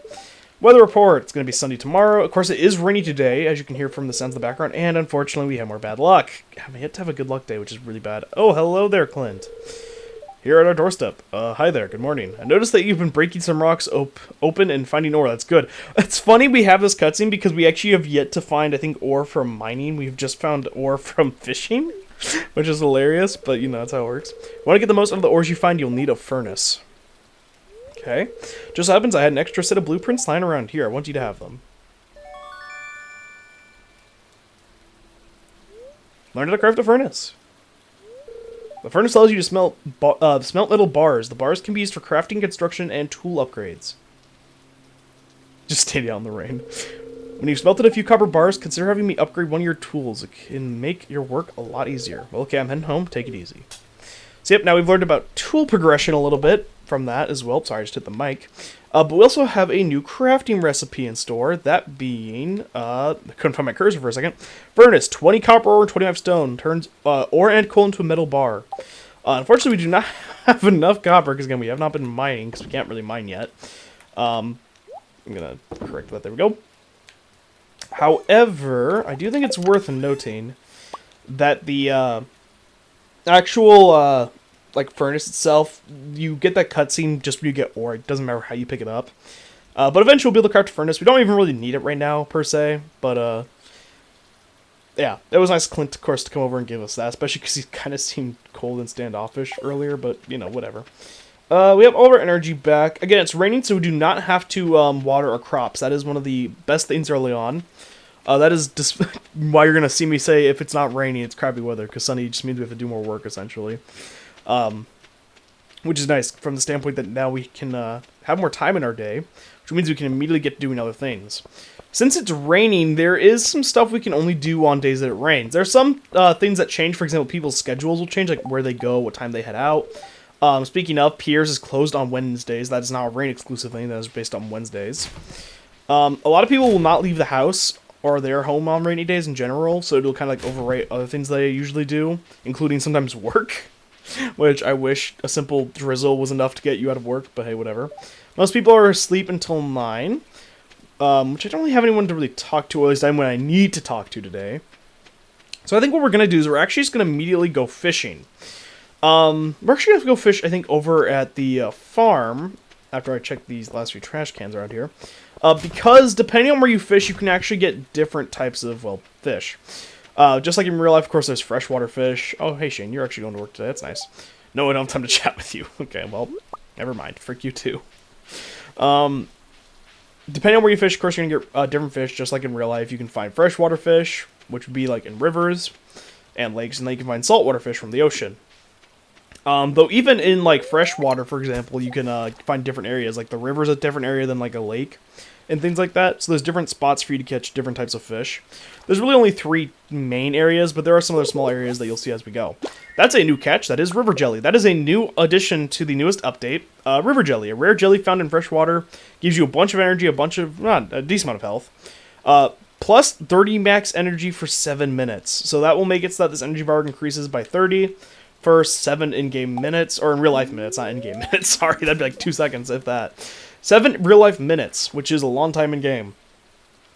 Weather report, it's going to be sunny tomorrow. Of course, it is rainy today, as you can hear from the sounds in the background, and unfortunately, we have more bad luck. I'm yet to have a good luck day, which is really bad. Oh, hello there, Clint. Here at our doorstep. Hi there, good morning. I noticed that you've been breaking some rocks open and finding ore. That's good. It's funny we have this cutscene because we actually have yet to find, I think, ore from mining. We've just found ore from fishing, which is hilarious, but, you know, that's how it works. If you want to get the most out of the ores you find, you'll need a furnace. Okay. Just so happens I had an extra set of blueprints lying around here. I want you to have them. Learn how to craft a furnace. The furnace allows you to smelt little bars. The bars can be used for crafting, construction, and tool upgrades. Just stay out in the rain. When you've smelted a few copper bars, consider having me upgrade one of your tools. It can make your work a lot easier. Well, okay, I'm heading home. Take it easy. So yep, now we've learned about tool progression a little bit from that as well. Sorry, I just hit the mic. But we also have a new crafting recipe in store, that being, I couldn't find my cursor for a second. Furnace, 20 copper ore and 25 stone, turns ore and coal into a metal bar. Unfortunately, we do not have enough copper, because again, we have not been mining, because we can't really mine yet. I'm going to correct that, there we go. However, I do think it's worth noting that the actual like furnace itself, you get that cutscene just when you get ore. It doesn't matter how you pick it up. But eventually we'll be able to craft a furnace. We don't even really need it right now, per se. But, yeah. It was nice of Clint, of course, to come over and give us that. Especially because he kind of seemed cold and standoffish earlier. But, you know, whatever. We have all of our energy back. Again, it's raining, so we do not have to water our crops. That is one of the best things early on. That is just why you're going to see me say if it's not raining, it's crappy weather. Because sunny just means we have to do more work, essentially. Which is nice from the standpoint that now we can have more time in our day, which means we can immediately get to doing other things. Since it's raining, there is some stuff we can only do on days that it rains. There are some things that change. For example, people's schedules will change, like where they go, what time they head out. Speaking of, Pierre's is closed on Wednesdays. That is not a rain exclusive thing. That is based on Wednesdays. A lot of people will not leave the house or their home on rainy days in general, so it'll kind of like overrate other things they usually do, including sometimes work. Which I wish a simple drizzle was enough to get you out of work, but hey, whatever. Most people are asleep until 9, which I don't really have anyone to really talk to, or at least I'm when I need to talk to today. So I think what we're going to do is we're actually just going to immediately go fishing. We're actually going to go fish, I think, over at the farm, after I check these last few trash cans around here. Because depending on where you fish, you can actually get different types of, well, fish. Just like in real life, of course, there's freshwater fish. Oh, hey, Shane, you're actually going to work today. That's nice. No, I don't have time to chat with you. Okay, well, never mind. Frick you, too. Depending on where you fish, of course, you're going to get different fish, just like in real life. You can find freshwater fish, which would be like in rivers and lakes, and then you can find saltwater fish from the ocean. Though even in, like, freshwater, for example, you can find different areas. Like, the river's a different area than, like, a lake. And things like that. So there's different spots for you to catch different types of fish. There's really only 3 main areas, but there are some other small areas that you'll see as we go. That's a new catch. That is river jelly. That is a new addition to the newest update. River jelly, a rare jelly found in fresh water, gives you a bunch of energy, a decent amount of health. Plus 30 max energy for 7 minutes. So that will make it so that this energy bar increases by 30 for 7 in-game minutes, or in real-life minutes, not in-game minutes. Sorry, that'd be like 2 seconds, if that. 7 real-life minutes, which is a long time in game.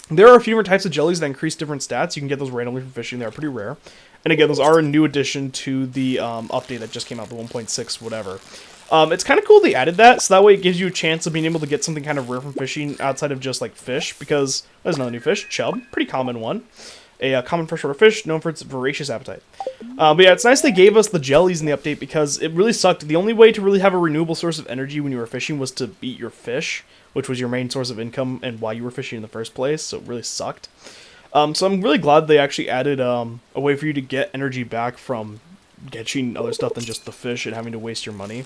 There are a few different types of jellies that increase different stats. You can get those randomly from fishing. They're pretty rare. And again, those are a new addition to the update that just came out, the 1.6 whatever. It's kind of cool they added that, so that way it gives you a chance of being able to get something kind of rare from fishing outside of just, like, fish, because there's another new fish, chub, pretty common one. A common freshwater fish known for its voracious appetite. But yeah, it's nice they gave us the jellies in the update because it really sucked. The only way to really have a renewable source of energy when you were fishing was to eat your fish, which was your main source of income and why you were fishing in the first place, so it really sucked. So I'm really glad they actually added a way for you to get energy back from catching other stuff than just the fish and having to waste your money.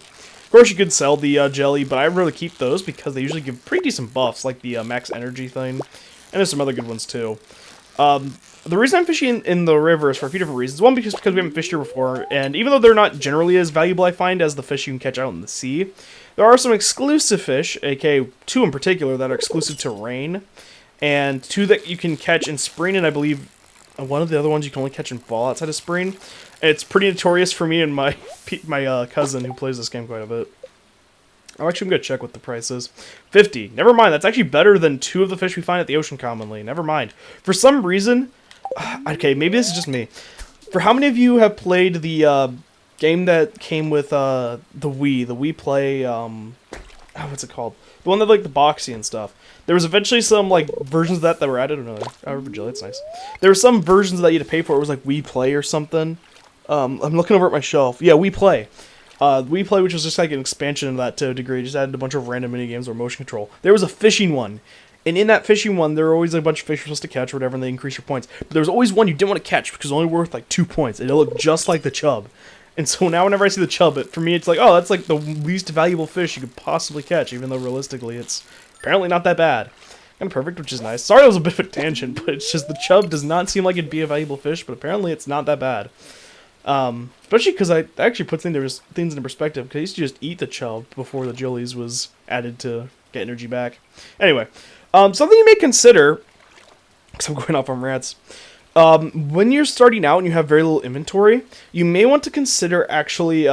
Of course, you could sell the jelly, but I really keep those because they usually give pretty decent buffs, like the max energy thing. And there's some other good ones, too. The reason I'm fishing in the river is for a few different reasons. One, because we haven't fished here before, and even though they're not generally as valuable, I find, as the fish you can catch out in the sea, there are some exclusive fish, aka 2 in particular, that are exclusive to rain, and 2 that you can catch in spring, and I believe one of the other ones you can only catch in fall outside of spring. It's pretty notorious for me and my cousin who plays this game quite a bit. I'm going to check what the price is. 50. Never mind, that's actually better than 2 of the fish we find at the ocean commonly. Never mind. For some reason... Okay, maybe this is just me. For how many of you have played the game that came with the Wii? The Wii Play, what's it called? The one that like the boxy and stuff. There was eventually some like versions of that were added. Oh, jelly, it's nice. There were some versions that you had to pay for. It was like Wii Play or something. I'm looking over at my shelf. Yeah, Wii Play. Wii Play, which was just like an expansion of that to a degree. Just added a bunch of random mini games or motion control. There was a fishing one. And in that fishing one, there were always a bunch of fish you're supposed to catch or whatever, and they increase your points. But there was always one you didn't want to catch because it was only worth like 2 points. And it looked just like the chub. And so now whenever I see the chub, for me it's like, oh, that's like the least valuable fish you could possibly catch, even though realistically it's apparently not that bad. Kind of perfect, which is nice. Sorry that was a bit of a tangent, but it's just the chub does not seem like it'd be a valuable fish, but apparently it's not that bad. Especially because I actually put things into perspective, because I used to just eat the chub before the jellies was added to get energy back. Anyway. Something you may consider, because I'm going off on rants, when you're starting out and you have very little inventory, you may want to consider actually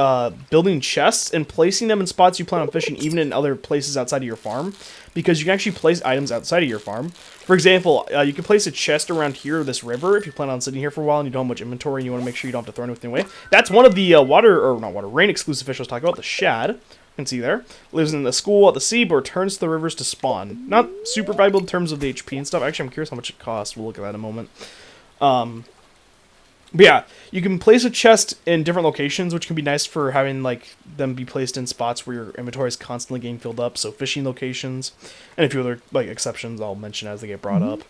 building chests and placing them in spots you plan on fishing, even in other places outside of your farm, because you can actually place items outside of your farm. For example, you can place a chest around here, this river, if you plan on sitting here for a while and you don't have much inventory and you want to make sure you don't have to throw anything away. That's one of the rain exclusive fish I was talking about, the shad. You can see there. Lives in the school at the sea, but returns to the rivers to spawn. Not super valuable in terms of the HP and stuff. Actually, I'm curious how much it costs. We'll look at that in a moment. But yeah, you can place a chest in different locations, which can be nice for having like them be placed in spots where your inventory is constantly getting filled up. So fishing locations, and a few other like exceptions I'll mention as they get brought up.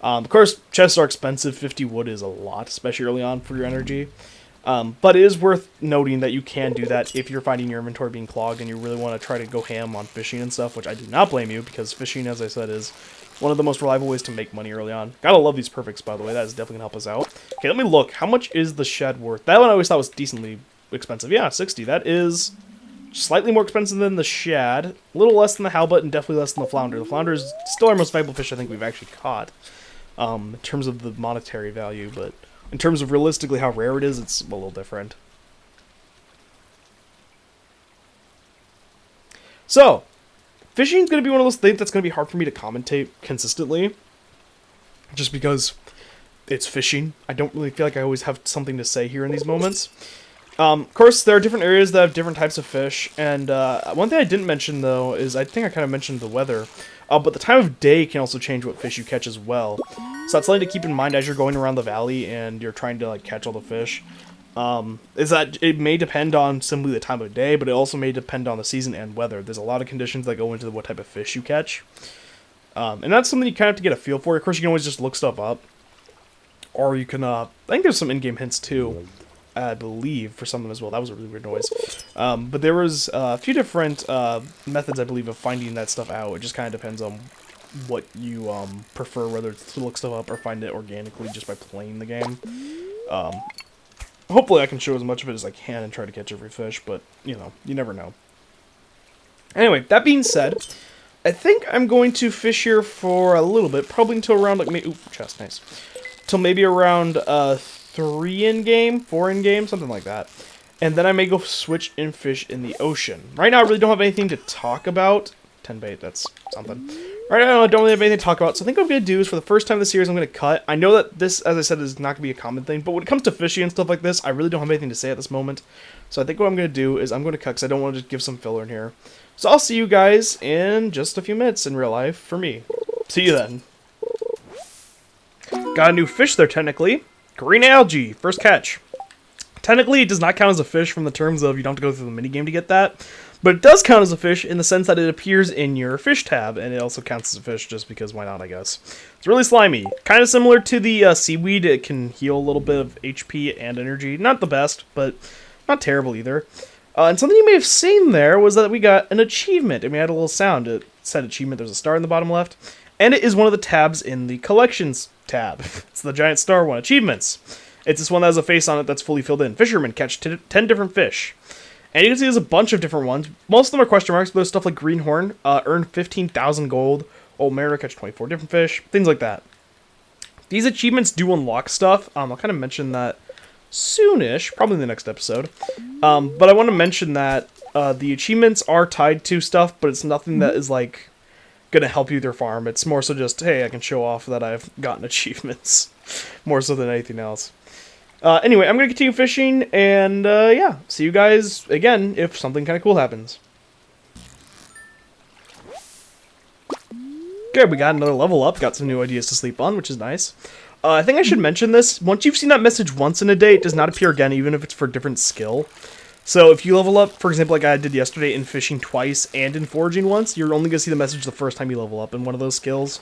Of course, chests are expensive. 50 wood is a lot, especially early on for your energy. But it is worth noting that you can do that if you're finding your inventory being clogged and you really want to try to go ham on fishing and stuff, which I do not blame you, because fishing, as I said, is one of the most reliable ways to make money early on. Gotta love these perfects, by the way. That is definitely going to help us out. Okay, let me look. How much is the shed worth? That one I always thought was decently expensive. Yeah, 60. That is slightly more expensive than the shad. A little less than the halibut and definitely less than the flounder. The flounder is still our most valuable fish I think we've actually caught in terms of the monetary value, but in terms of realistically how rare it is, it's a little different. So, fishing is going to be one of those things that's going to be hard for me to commentate consistently. Just because it's fishing. I don't really feel like I always have something to say here in these moments. Of course, there are different areas that have different types of fish. And one thing I didn't mention, though, is I think I kind of mentioned the weather. But the time of day can also change what fish you catch as well. So that's something to keep in mind as you're going around the valley and you're trying to like catch all the fish. Is that it may depend on simply the time of day, but it also may depend on the season and weather. There's a lot of conditions that go into what type of fish you catch. And that's something you kind of have to get a feel for. Of course, you can always just look stuff up. Or you can, I think there's some in-game hints too, I believe, for some of them as well. That was a really weird noise. But there was a few different methods, I believe, of finding that stuff out. It just kind of depends on what you prefer, whether it's to look stuff up or find it organically just by playing the game. Hopefully I can show as much of it as I can and try to catch every fish, but, you know, you never know. Anyway, that being said, I think I'm going to fish here for a little bit, probably until around, like, maybe, ooh, chest, nice. Till maybe around 3 in-game, 4 in-game, something like that. And then I may go switch and fish in the ocean. Right now, I really don't have anything to talk about. 10 bait, that's something. Right now, I don't really have anything to talk about, so I think what I'm going to do is, for the first time this series, I'm going to cut. I know that this, as I said, is not going to be a common thing, but when it comes to fishing and stuff like this, I really don't have anything to say at this moment. So I think what I'm going to do is I'm going to cut, because I don't want to just give some filler in here. So I'll see you guys in just a few minutes in real life, for me. See you then. Got a new fish there, technically. Green algae, first catch. Technically, it does not count as a fish from the terms of you don't have to go through the minigame to get that. But it does count as a fish in the sense that it appears in your fish tab, and it also counts as a fish just because why not, I guess. It's really slimy. Kind of similar to the seaweed. It can heal a little bit of HP and energy. Not the best, but not terrible either. And something you may have seen there was that we got an achievement, and we had a little sound. It said achievement, there's a star in the bottom left, and it is one of the tabs in the collections tab. It's the giant star one, achievements. It's this one that has a face on it that's fully filled in. Fishermen catch 10 different fish. And you can see there's a bunch of different ones. Most of them are question marks, but there's stuff like Greenhorn, earn 15,000 gold, Old Mariner catch 24 different fish, things like that. These achievements do unlock stuff. I'll kind of mention that soonish, probably in the next episode. But I want to mention that the achievements are tied to stuff, but it's nothing that is like gonna help you with your farm. It's more so just, hey, I can show off that I've gotten achievements, more so than anything else. Anyway, I'm gonna continue fishing, and yeah, see you guys again if something kind of cool happens. Okay, we got another level up, got some new ideas to sleep on, which is nice. I think I should mention this. Once you've seen that message once in a day, it does not appear again, even if it's for a different skill. So if you level up, for example, like I did yesterday in fishing twice and in foraging once, you're only going to see the message the first time you level up in one of those skills,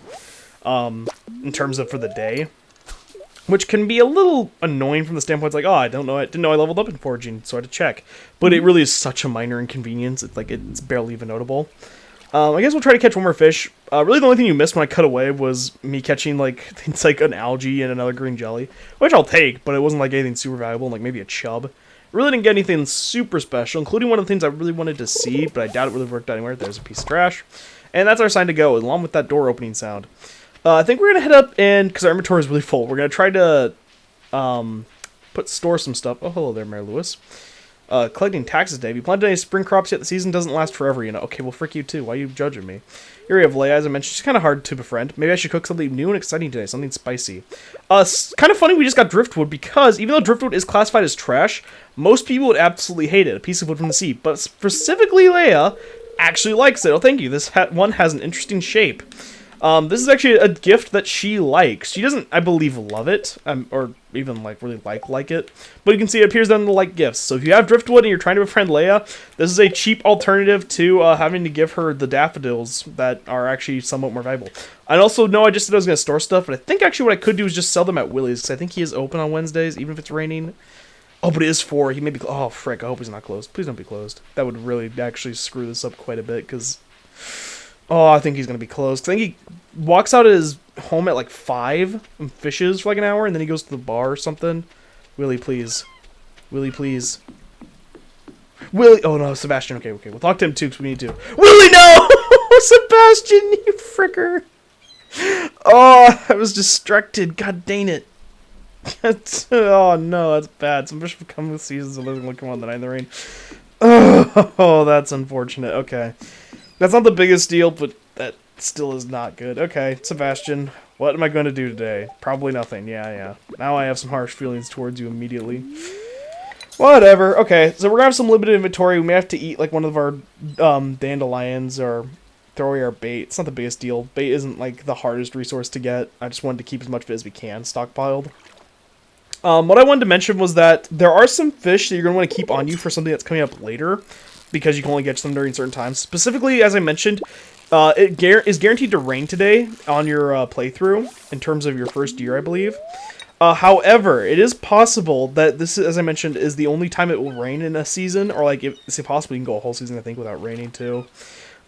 in terms of for the day. Which can be a little annoying from the standpoint, it's like, oh, didn't know I leveled up in foraging, so I had to check. But it really is such a minor inconvenience, it's barely even notable. I guess we'll try to catch one more fish. Really the only thing you missed when I cut away was me catching, like, things like an algae and another green jelly. Which I'll take, but it wasn't, like, anything super valuable, like maybe a chub. Really didn't get anything super special, including one of the things I really wanted to see, but I doubt it really worked out anywhere. There's a piece of trash. And that's our sign to go, along with that door opening sound. I think we're going to head up and, because our inventory is really full, we're going to try to store some stuff. Oh, hello there, Mary Lewis. Collecting taxes day. Have you planted any spring crops yet? The season doesn't last forever, you know. Okay, well, frick you too. Why are you judging me? Here we have Leia, as I mentioned. She's kind of hard to befriend. Maybe I should cook something new and exciting today. Something spicy. Kind of funny we just got driftwood, because even though driftwood is classified as trash, most people would absolutely hate it. A piece of wood from the sea. But specifically Leia actually likes it. Oh, thank you. This one has an interesting shape. This is actually a gift that she likes. She doesn't, I believe, love it, or even like really like it. But you can see it appears on the like gifts. So if you have driftwood and you're trying to befriend Leia, this is a cheap alternative to having to give her the daffodils that are actually somewhat more valuable. I also know I just said I was going to store stuff, but I think actually what I could do is just sell them at Willie's, because I think he is open on Wednesdays, even if it's raining. Oh, but it is 4. He may be. Oh, frick! I hope he's not closed. Please don't be closed. That would really actually screw this up quite a bit, because. Oh, I think he's going to be closed. I think he walks out of his home at like 5 and fishes for like an hour, and then he goes to the bar or something. Willie, please. Willie, please. Willie! Oh no, Sebastian. Okay. We'll talk to him too, because we need to. Willie, no! Sebastian, you fricker! Oh, I was distracted. God dang it. Oh no, that's bad. Some fish have come with seasons of living. Come on, the night in the rain. Oh, that's unfortunate. Okay. That's not the biggest deal, but that still is not good. Okay, Sebastian, what am I going to do today? Probably nothing. Yeah. Now I have some harsh feelings towards you immediately. Whatever. Okay, so we're going to have some limited inventory. We may have to eat like one of our dandelions or throw away our bait. It's not the biggest deal. Bait isn't like the hardest resource to get. I just wanted to keep as much of it as we can stockpiled. What I wanted to mention was that there are some fish that you're going to want to keep on you for something that's coming up later, because you can only catch them during certain times. Specifically, as I mentioned, it is guaranteed to rain today on your playthrough, in terms of your first year, I believe. However, it is possible that this, as I mentioned, is the only time it will rain in a season, or like, it's possible you can go a whole season, I think, without raining too.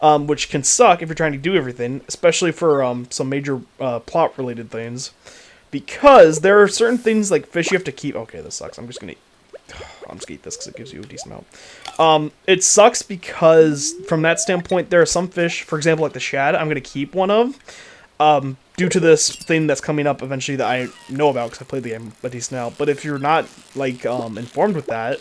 Which can suck if you're trying to do everything, especially for some major plot-related things. Because there are certain things like fish you have to keep. Okay, this sucks. I'm just gonna eat this because it gives you a decent amount. It sucks because from that standpoint, there are some fish, for example, like the shad, I'm gonna keep one of, due to this thing that's coming up eventually that I know about because I played the game a decent amount. But if you're not like informed with that,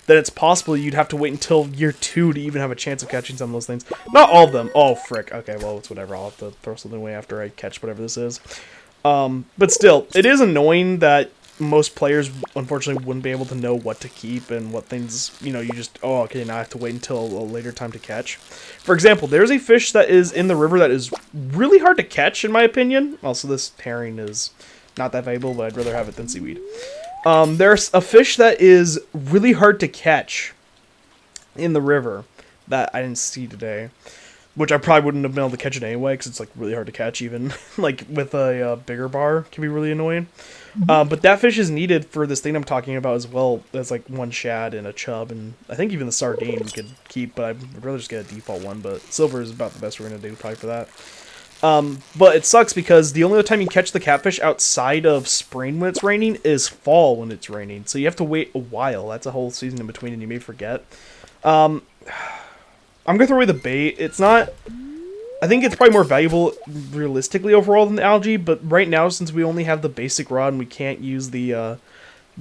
then it's possible you'd have to wait until year 2 to even have a chance of catching some of those things. Not all of them. Oh frick. Okay, well it's whatever. I'll have to throw something away after I catch whatever this is. But still, it is annoying that most players, unfortunately, wouldn't be able to know what to keep and what things, you know, you just, oh, okay, now I have to wait until a later time to catch. For example, there's a fish that is in the river that is really hard to catch, in my opinion. Also, this herring is not that valuable, but I'd rather have it than seaweed. There's a fish that is really hard to catch in the river that I didn't see today. which I probably wouldn't have been able to catch it anyway, because it's like really hard to catch even. Like with a bigger bar, it can be really annoying. But that fish is needed for this thing I'm talking about as well. That's like one shad and a chub, and I think even the sardine we could keep, but I'd rather just get a default one. But silver is about the best we're gonna do probably for that. But it sucks because the only other time you catch the catfish outside of spring when it's raining is fall when it's raining. So you have to wait a while. That's a whole season in between, and you may forget. I'm gonna throw away the bait. It's not. I think it's probably more valuable realistically overall than the algae, but right now, since we only have the basic rod and we can't use the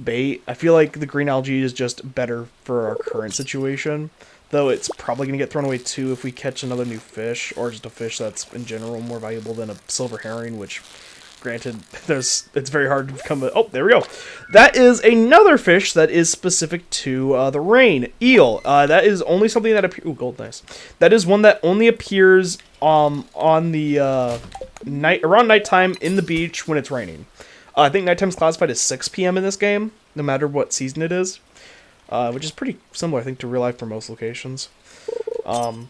bait, I feel like the green algae is just better for our current situation. Though it's probably going to get thrown away too if we catch another new fish, or just a fish that's in general more valuable than a silver herring, which, granted, it's very hard to become a... Oh, there we go. That is another fish that is specific to the rain. Eel. That is only something that appears... Ooh, gold, nice. That is one that only appears on the around nighttime in the beach when it's raining. I think nighttime is classified as 6 p.m. in this game, no matter what season it is. Which is pretty similar, I think, to real life for most locations. So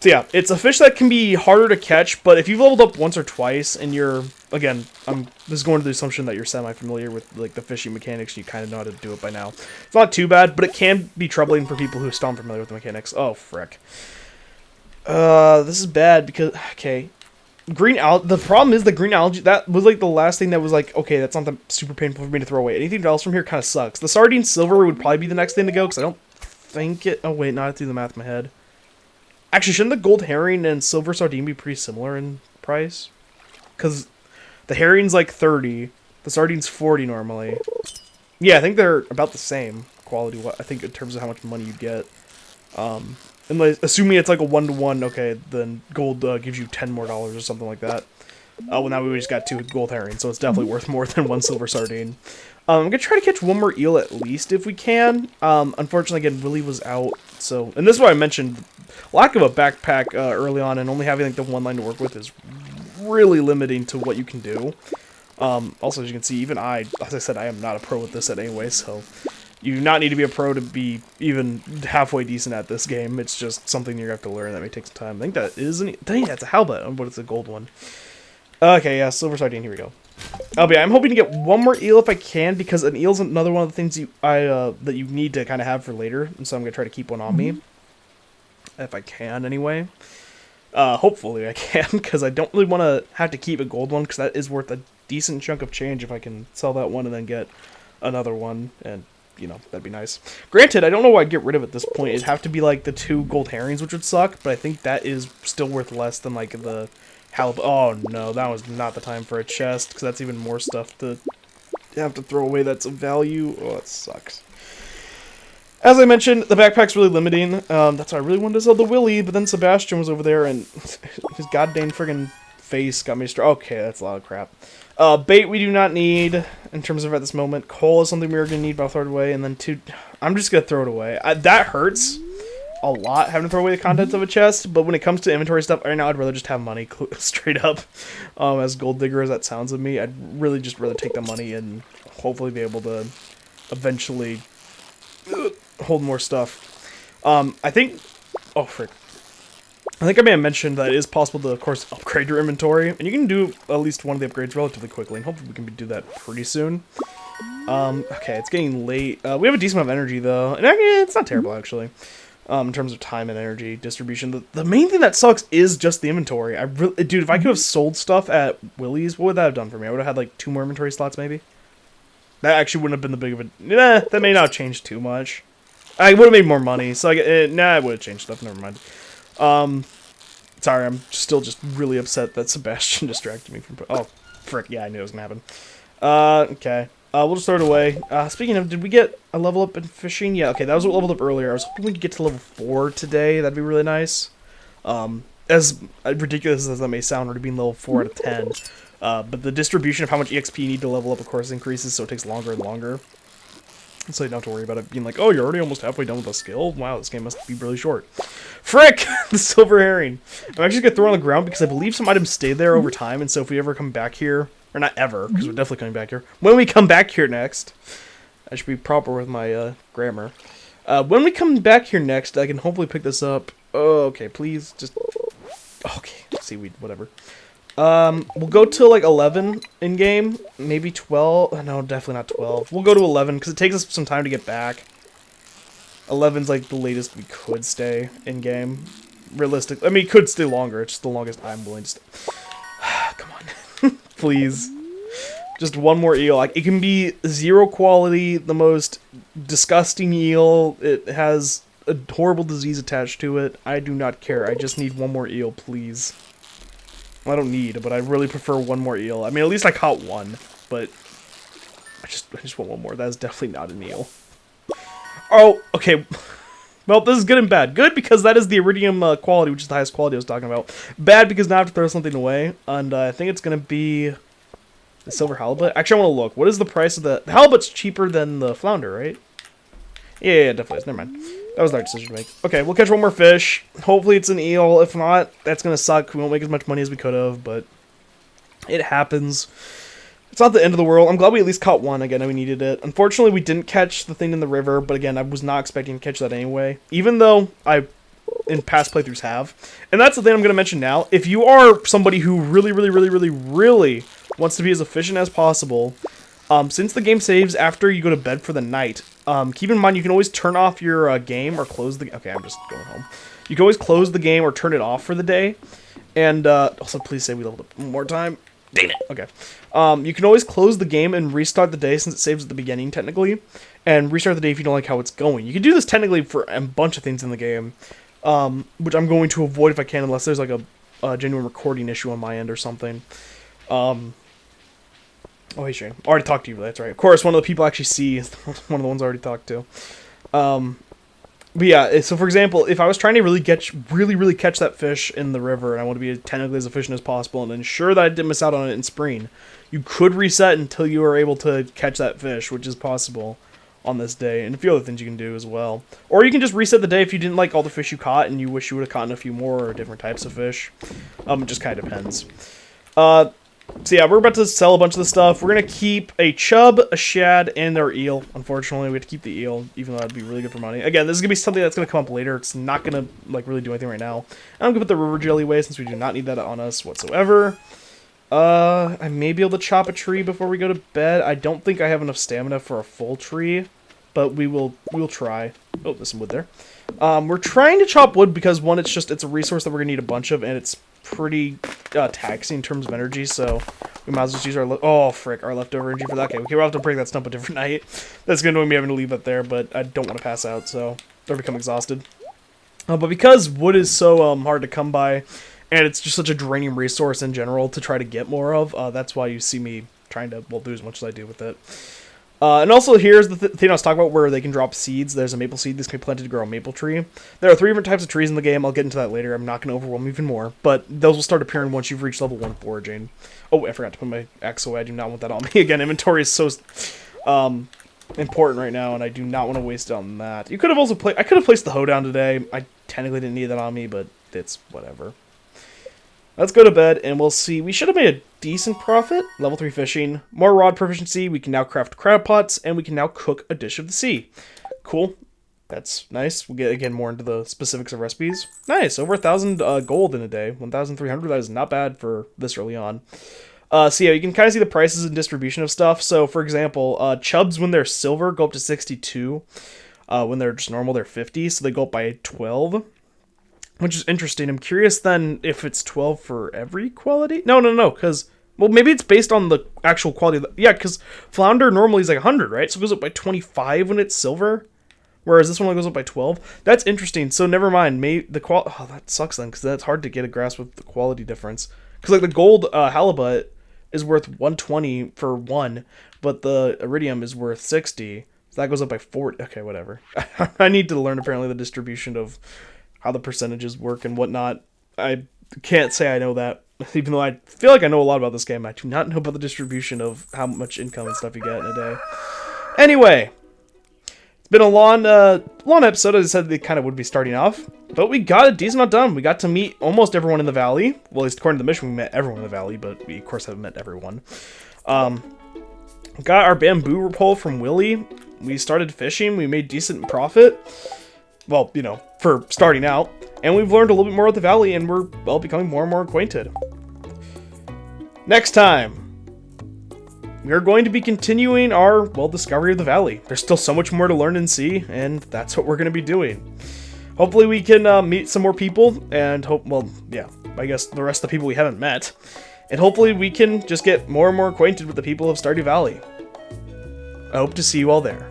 yeah, it's a fish that can be harder to catch, but if you've leveled up once or twice, and you're, again, I'm just going to the assumption that you're semi-familiar with like the fishing mechanics, you kind of know how to do it by now. It's not too bad, but it can be troubling for people who are still unfamiliar with the mechanics. Oh, frick. This is bad because, okay. The problem is the green algae, that was like the last thing that was like, okay, that's not super painful for me to throw away. Anything else from here kind of sucks. The sardine silver would probably be the next thing to go, because I don't think it... Oh, wait, no, I have to do the math in my head. Actually, shouldn't the gold herring and silver sardine be pretty similar in price? Because the herring's like 30, the sardine's 40 normally. Yeah, I think they're about the same quality, I think, in terms of how much money you get. Unless, assuming it's like a 1-to-1, okay, then gold gives you $10 more or something like that. Well, now we just got 2 gold herrings, so it's definitely worth more than 1 silver sardine. I'm gonna try to catch 1 more eel at least if we can. Unfortunately, again, Willy was out, so... And this is why I mentioned lack of a backpack early on, and only having like the 1 line to work with is really limiting to what you can do. Also, as you can see, even as I said, I am not a pro at this set anyway, so... You do not need to be a pro to be even halfway decent at this game. It's just something you have to learn that may take some time. I think that is dang, that's a halibut, but it's a gold one. Okay, yeah, silver sardine, here we go. But yeah, I'm hoping to get 1 more eel if I can, because an eel's another one of the things that you need to kind of have for later, and so I'm going to try to keep one on me. If I can, anyway. Hopefully I can, because I don't really want to have to keep a gold one, because that is worth a decent chunk of change if I can sell that one and then get another one, and... You know, that'd be nice. Granted, I don't know why I'd get rid of it at this point. It'd have to be, like, the 2 gold herrings, which would suck, but I think that is still worth less than, like, the halibut. Oh, no, that was not the time for a chest, because that's even more stuff to have to throw away that's of value. Oh, it sucks. As I mentioned, the backpack's really limiting. That's why I really wanted to sell the Willy, but then Sebastian was over there, and his goddamn friggin' face got me okay, that's a lot of crap. Bait we do not need in terms of at this moment. Coal is something we are going to need, but I'll throw it away. And then 2... I'm just going to throw it away. That hurts a lot, having to throw away the contents of a chest. But when it comes to inventory stuff, right now I'd rather just have money straight up. As gold digger as that sounds of me, I'd really just rather take the money and hopefully be able to eventually hold more stuff. I think... Oh, frick. I think I may have mentioned that it is possible to, of course, upgrade your inventory, and you can do at least one of the upgrades relatively quickly, and hopefully we can do that pretty soon. Okay, it's getting late. We have a decent amount of energy, though, and it's not terrible, actually, in terms of time and energy distribution. The main thing that sucks is just the inventory. Dude, if I could have sold stuff at Willy's, what would that have done for me? I would have had, like, 2 more inventory slots, maybe? That actually wouldn't have been the big of a... Nah, that may not have changed too much. I would have made more money, so nah, I would have changed stuff, never mind. Sorry, I'm still just really upset that Sebastian distracted me from... Oh, frick, yeah, I knew it was gonna happen. Okay. We'll just throw it away. Speaking of, did we get a level up in fishing? Yeah, okay, that was what leveled up earlier. I was hoping we could get to level 4 today. That'd be really nice. As ridiculous as that may sound, we're being level 4 out of 10. But the distribution of how much EXP you need to level up, of course, increases, so it takes longer and longer. So you don't have to worry about it being like, oh, you're already almost halfway done with a skill? Wow, this game must be really short. Frick! The silver herring. I'm actually going to throw it on the ground because I believe some items stay there over time, and so if we ever come back here, or not ever, because we're definitely coming back here, when we come back here next, I should be proper with my grammar. When we come back here next, I can hopefully pick this up. Oh, okay, please, just Okay, seaweed, whatever. We'll go to like 11 in game, maybe 12. No, definitely not 12. We'll go to 11 because it takes us some time to get back. 11's like the latest we could stay in game. Realistic. I mean, it could stay longer. It's just the longest I'm willing to stay. Come on, please. Just one more eel. Like, it can be 0 quality, the most disgusting eel. It has a horrible disease attached to it. I do not care. I just need one more eel, please. Well, I don't need, but I really prefer one more eel. I mean, at least I caught one, but I just want one more. That is definitely not an eel. Oh, okay. Well, this is good and bad. Good because that is the iridium quality, which is the highest quality I was talking about. Bad because now I have to throw something away, and I think it's going to be the silver halibut. Actually, I want to look. What is the price of the halibut's cheaper than the flounder, right? Yeah, definitely is. Never mind. That was our decision to make. Okay, we'll catch one more fish. Hopefully it's an eel. If not, that's going to suck. We won't make as much money as we could have, but it happens. It's not the end of the world. I'm glad we at least caught one. Again, we needed it. Unfortunately, we didn't catch the thing in the river, but again, I was not expecting to catch that anyway, even though I, in past playthroughs, have. And that's the thing I'm going to mention now. If you are somebody who really wants to be as efficient as possible, since the game saves after you go to bed for the night, keep in mind you can always turn off your game or close the... Okay, I'm just going home. You can always close the game or turn it off for the day. And also, please say we leveled up one more time. Dang it. Okay. You can always close the game and restart the day since it saves at the beginning, technically. And restart the day if you don't like how it's going. You can do this technically for a bunch of things in the game, which I'm going to avoid if I can, unless there's like a genuine recording issue on my end or something. Oh, hey, Shane. I already talked to you, that's right. Of course, one of the people I actually see is one of the ones I already talked to. But yeah, so for example, if I was trying to really catch that fish in the river, and I want to be technically as efficient as possible, and ensure that I didn't miss out on it in spring, you could reset until you are able to catch that fish, which is possible on this day, and a few other things you can do as well. Or you can just reset the day if you didn't like all the fish you caught, and you wish you would have caught a few more or different types of fish. It just kind of depends. So yeah, we're about to sell a bunch of the stuff. We're going to keep a chub, a shad, and our eel. Unfortunately, we have to keep the eel, even though that'd be really good for money. Again, this is going to be something that's going to come up later. It's not going to like really do anything right now. I'm going to put the river jelly away since we do not need that on us whatsoever. I may be able to chop a tree before we go to bed. I don't think I have enough stamina for a full tree, but we'll try. Oh, there's some wood there. We're trying to chop wood because, one, it's a resource that we're going to need a bunch of, and it's pretty taxing in terms of energy, so we might as well just use our our leftover energy for that. Okay, we'll have to break that stump a different night. That's going to annoy me having to leave it there, but I don't want to pass out, so or become exhausted. But because wood is so hard to come by, and it's just such a draining resource in general to try to get more of, that's why you see me trying to, do as much as I do with it. And also, here's the thing I was talking about where they can drop seeds. There's a maple seed. This can be planted to grow a maple tree. There are 3 different types of trees in the game. I'll get into that later. I'm not going to overwhelm you even more. But those will start appearing once you've reached level 1 foraging. Oh, I forgot to put my axe away. I do not want that on me. Again, inventory is so important right now, and I do not want to waste it on that. You could have also I could have placed the hoe down today. I technically didn't need that on me, but it's whatever. Let's go to bed, and we'll see. We should have made a decent profit. Level 3 fishing. More rod proficiency. We can now craft crab pots, and we can now cook a dish of the sea. Cool. That's nice. We'll get, again, more into the specifics of recipes. Nice. Over 1,000 gold in a day. 1,300. That is not bad for this early on. So yeah, you can kind of see the prices and distribution of stuff. So, for example, chubs, when they're silver, go up to 62. When they're just normal, they're 50. So they go up by 12. Which is interesting. I'm curious then if it's 12 for every quality? No, because... Well, maybe it's based on the actual quality of the... Yeah, because flounder normally is like 100, right? So it goes up by 25 when it's silver. Whereas this one only goes up by 12. That's interesting. So never mind. Oh, that sucks then, because that's hard to get a grasp with the quality difference. Because like the gold halibut is worth 120 for 1, but the iridium is worth 60. So that goes up by 40. Okay, whatever. I need to learn apparently the distribution of how the percentages work and whatnot. I can't say I know that, even though I feel like I know a lot about this game. I do not know about the distribution of how much income and stuff you get in a day. Anyway, it's been a long episode. As I said, they kind of would be starting off, but we got a decent amount done. We got to meet almost everyone in the valley. Well, at least according to the mission, we met everyone in the valley, but we, of course, haven't met everyone. Got our bamboo pole from Willie. We started fishing. We made decent profit. Well, for starting out. and we've learned a little bit more about the valley, and we're, well, becoming more and more acquainted. Next time, we are going to be continuing our, well, discovery of the valley. There's still so much more to learn and see, and that's what we're going to be doing. Hopefully we can meet some more people, and well, yeah, I guess the rest of the people we haven't met. And hopefully we can just get more and more acquainted with the people of Stardew Valley. I hope to see you all there.